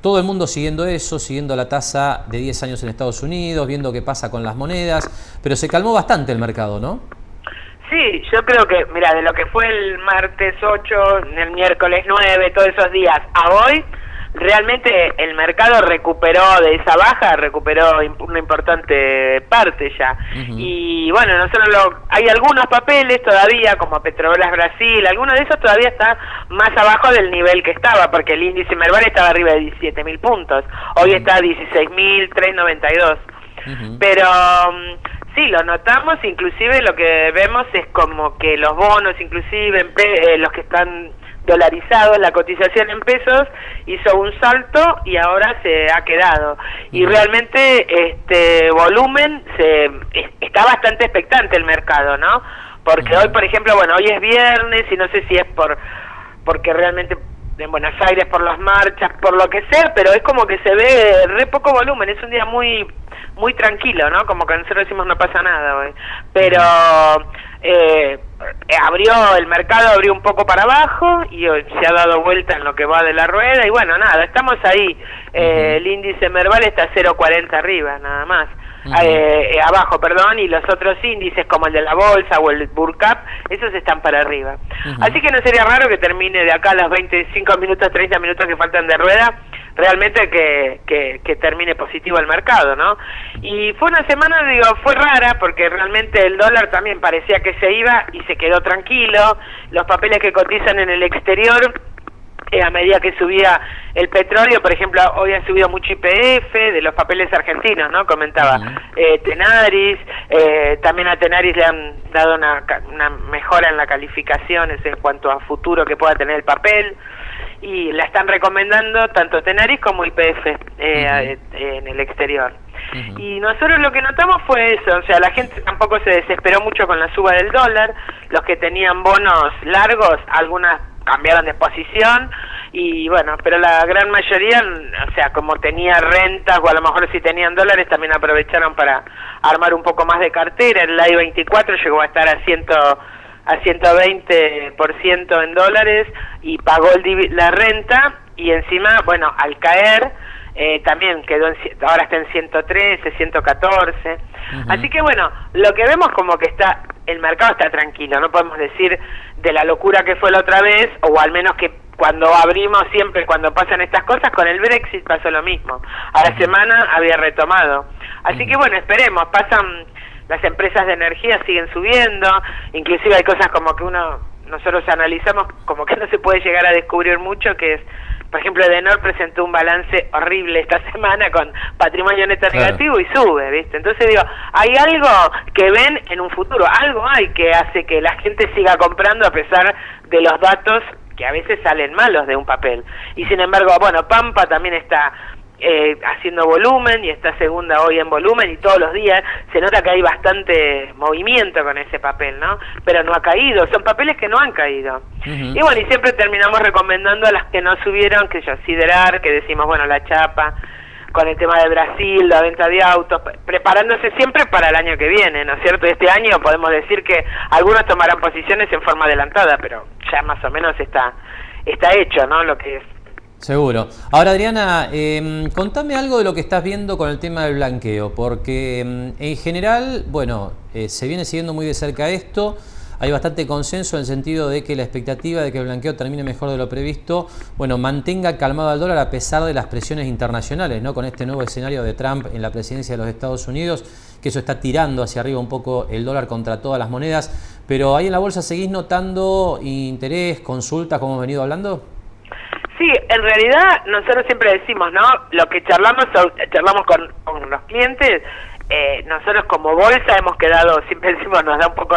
Todo el mundo siguiendo eso, siguiendo la tasa de 10 años en Estados Unidos, viendo qué pasa con las monedas, pero se calmó bastante el mercado, ¿no? Sí, yo creo que, mira, de lo que fue el martes 8, el miércoles 9, todos esos días a hoy, realmente el mercado recuperó de esa baja, recuperó una importante parte ya. Y bueno, nosotros hay algunos papeles todavía, como Petrobras Brasil, algunos de esos todavía está más abajo del nivel que estaba, porque el índice Merval estaba arriba de 17.000 puntos, hoy está a 16.392. Pero sí, lo notamos, inclusive lo que vemos es como que los bonos, inclusive los que están dolarizados, la cotización en pesos hizo un salto y ahora se ha quedado. Y realmente volumen está bastante expectante el mercado, ¿no? Porque hoy, por ejemplo, bueno, hoy es viernes y no sé si es porque realmente en Buenos Aires por las marchas, por lo que sea, pero es como que se ve re poco volumen, es un día muy tranquilo, ¿no? Como que nosotros decimos no pasa nada hoy. Pero el mercado abrió un poco para abajo y se ha dado vuelta en lo que va de la rueda y bueno, nada, estamos ahí. El índice Merval está a 0.40 arriba, nada más. Abajo, perdón, y los otros índices como el de la bolsa o el Burcap, esos están para arriba. Así que no sería raro que termine de acá a los 25 minutos, 30 minutos que faltan de rueda, realmente que termine positivo el mercado, ¿no? Y fue una semana, fue rara, porque realmente el dólar también parecía que se iba y se quedó tranquilo. Los papeles que cotizan en el exterior, a medida que subía el petróleo, por ejemplo, hoy ha subido mucho YPF de los papeles argentinos, ¿no? Comentaba Tenaris, también a Tenaris le han dado una mejora en la calificación en cuanto a futuro que pueda tener el papel, y la están recomendando tanto Tenaris como YPF en el exterior. Y nosotros lo que notamos fue eso, o sea, la gente tampoco se desesperó mucho con la suba del dólar, los que tenían bonos largos, algunas cambiaron de posición y bueno, pero la gran mayoría, o sea, como tenía rentas o a lo mejor si tenían dólares también aprovecharon para armar un poco más de cartera. El I-24 llegó a estar a 120% en dólares y pagó la renta y encima, bueno, al caer también quedó ahora está en 113, 114. Así que bueno, lo que vemos como que el mercado está tranquilo, no podemos decir de la locura que fue la otra vez, o al menos que cuando abrimos siempre, cuando pasan estas cosas, con el Brexit pasó lo mismo. A la semana había retomado. Así que bueno, esperemos, las empresas de energía siguen subiendo, inclusive hay cosas como que nosotros analizamos como que no se puede llegar a descubrir mucho, que es, por ejemplo, Edenor presentó un balance horrible esta semana con patrimonio neto negativo y sube, ¿viste? Entonces hay algo que ven en un futuro, algo hay que hace que la gente siga comprando a pesar de los datos que a veces salen malos de un papel. Y sin embargo, bueno, Pampa también está haciendo volumen y está segunda hoy en volumen y todos los días se nota que hay bastante movimiento con ese papel, ¿no? Pero no ha caído, son papeles que no han caído. Y bueno, y siempre terminamos recomendando a las que no subieron, que Siderar, que decimos, bueno, la chapa, con el tema de Brasil, la venta de autos, preparándose siempre para el año que viene, ¿no es cierto? Este año podemos decir que algunos tomarán posiciones en forma adelantada, pero ya más o menos está hecho, ¿no? Lo que es. Seguro. Ahora, Adriana, contame algo de lo que estás viendo con el tema del blanqueo, porque en general, bueno, se viene siguiendo muy de cerca esto, hay bastante consenso en el sentido de que la expectativa de que el blanqueo termine mejor de lo previsto, bueno, mantenga calmado al dólar a pesar de las presiones internacionales, ¿no? Con este nuevo escenario de Trump en la presidencia de los Estados Unidos, que eso está tirando hacia arriba un poco el dólar contra todas las monedas, pero ahí en la bolsa seguís notando interés, consultas, como hemos venido hablando. Sí, en realidad nosotros siempre decimos, ¿no? Lo que charlamos con los clientes, nosotros como bolsa hemos quedado, siempre decimos, nos da un poco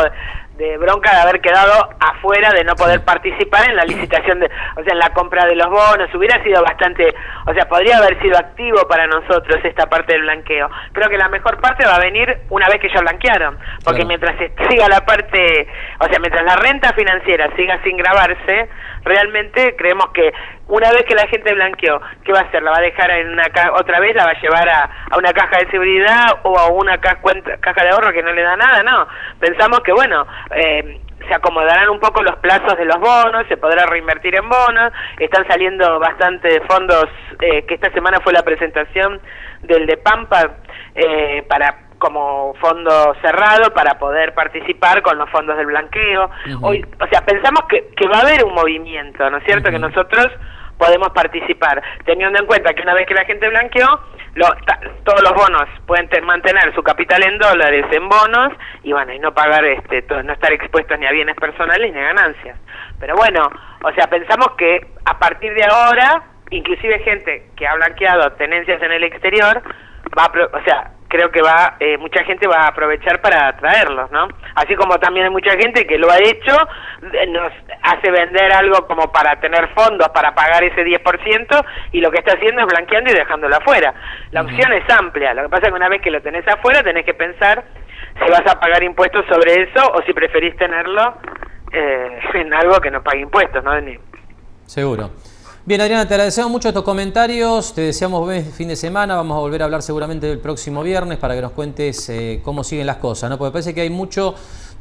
de bronca de haber quedado afuera, de no poder participar en la licitación, o sea, en la compra de los bonos. Hubiera sido bastante, o sea, podría haber sido activo para nosotros esta parte del blanqueo. Creo que la mejor parte va a venir una vez que ya blanquearon, porque mientras siga la parte, o sea, mientras la renta financiera siga sin grabarse, realmente creemos que una vez que la gente blanqueó, ¿qué va a hacer? ¿La va a dejar en una otra vez? ¿La va a llevar a una caja de seguridad o a una caja de ahorro que no le da nada? No, pensamos que bueno, se acomodarán un poco los plazos de los bonos, se podrá reinvertir en bonos, están saliendo bastante fondos, que esta semana fue la presentación del de Pampa, como fondo cerrado para poder participar con los fondos del blanqueo. Hoy, o sea, pensamos que va a haber un movimiento, ¿no es cierto? Que nosotros podemos participar, teniendo en cuenta que una vez que la gente blanqueó, todos los bonos pueden mantener su capital en dólares, en bonos, y bueno, y no pagar, no estar expuestos ni a bienes personales ni a ganancias. Pero bueno, o sea, pensamos que a partir de ahora, inclusive gente que ha blanqueado tenencias en el exterior, o sea, creo que mucha gente va a aprovechar para traerlos, ¿no? Así como también hay mucha gente que lo ha hecho, nos hace vender algo como para tener fondos para pagar ese 10%, y lo que está haciendo es blanqueando y dejándolo afuera. La opción es amplia, lo que pasa es que una vez que lo tenés afuera tenés que pensar si vas a pagar impuestos sobre eso o si preferís tenerlo en algo que no pague impuestos, ¿no? Seguro. Bien, Adriana, te agradecemos mucho estos comentarios, te deseamos buen fin de semana, vamos a volver a hablar seguramente el próximo viernes para que nos cuentes cómo siguen las cosas, ¿no? Porque parece que hay mucho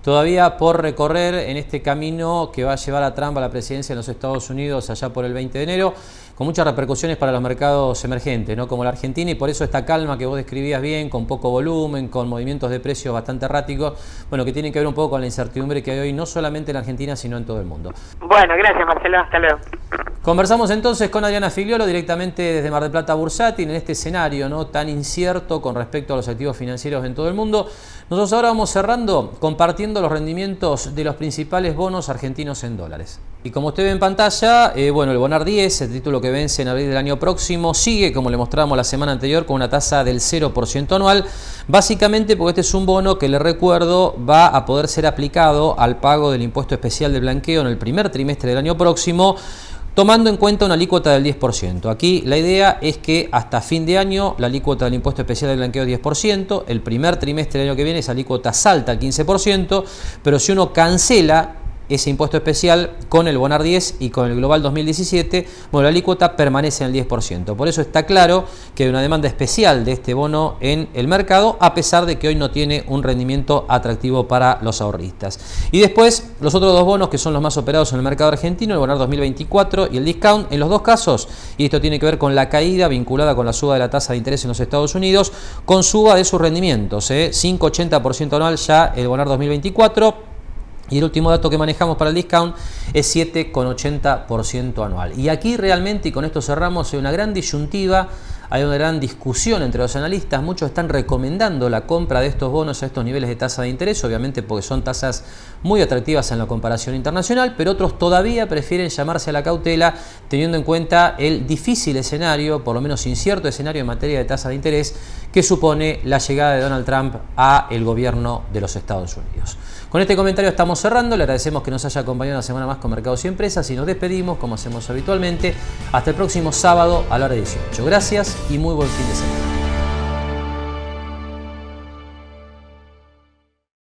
todavía por recorrer en este camino que va a llevar a Trump a la presidencia en los Estados Unidos allá por el 20 de enero, con muchas repercusiones para los mercados emergentes, ¿no? Como la Argentina, y por eso esta calma que vos describías bien, con poco volumen, con movimientos de precios bastante erráticos, bueno, que tienen que ver un poco con la incertidumbre que hay hoy, no solamente en la Argentina, sino en todo el mundo. Bueno, gracias Marcelo, hasta luego. Conversamos entonces con Adriana Figliolo directamente desde Mar del Plata Bursátil en este escenario, ¿no?, tan incierto con respecto a los activos financieros en todo el mundo. Nosotros ahora vamos cerrando compartiendo los rendimientos de los principales bonos argentinos en dólares. Y como usted ve en pantalla, bueno, el Bonar 10, el título que vence en abril del año próximo, sigue, como le mostrábamos la semana anterior, con una tasa del 0% anual, básicamente porque este es un bono que, le recuerdo, va a poder ser aplicado al pago del impuesto especial de blanqueo en el primer trimestre del año próximo, tomando en cuenta una alícuota del 10%. Aquí la idea es que hasta fin de año la alícuota del impuesto especial de blanqueo es 10%, el primer trimestre del año que viene esa alícuota salta al 15%, pero si uno cancela ese impuesto especial con el Bonar 10 y con el Global 2017, bueno, la alícuota permanece en el 10%. Por eso está claro que hay una demanda especial de este bono en el mercado, a pesar de que hoy no tiene un rendimiento atractivo para los ahorristas. Y después, los otros dos bonos que son los más operados en el mercado argentino, el Bonar 2024 y el Discount, en los dos casos, y esto tiene que ver con la caída vinculada con la suba de la tasa de interés en los Estados Unidos, con suba de sus rendimientos, 5,80% anual ya el Bonar 2024, y el último dato que manejamos para el Discount es 7,80% anual. Y aquí realmente, y con esto cerramos, hay una gran disyuntiva, hay una gran discusión entre los analistas. Muchos están recomendando la compra de estos bonos a estos niveles de tasa de interés, obviamente porque son tasas muy atractivas en la comparación internacional, pero otros todavía prefieren llamarse a la cautela, teniendo en cuenta el difícil escenario, por lo menos incierto escenario en materia de tasa de interés, que supone la llegada de Donald Trump a el gobierno de los Estados Unidos. Con este comentario estamos cerrando, le agradecemos que nos haya acompañado una semana más con Mercados y Empresas y nos despedimos, como hacemos habitualmente, hasta el próximo sábado a la hora 18. Gracias y muy buen fin de semana.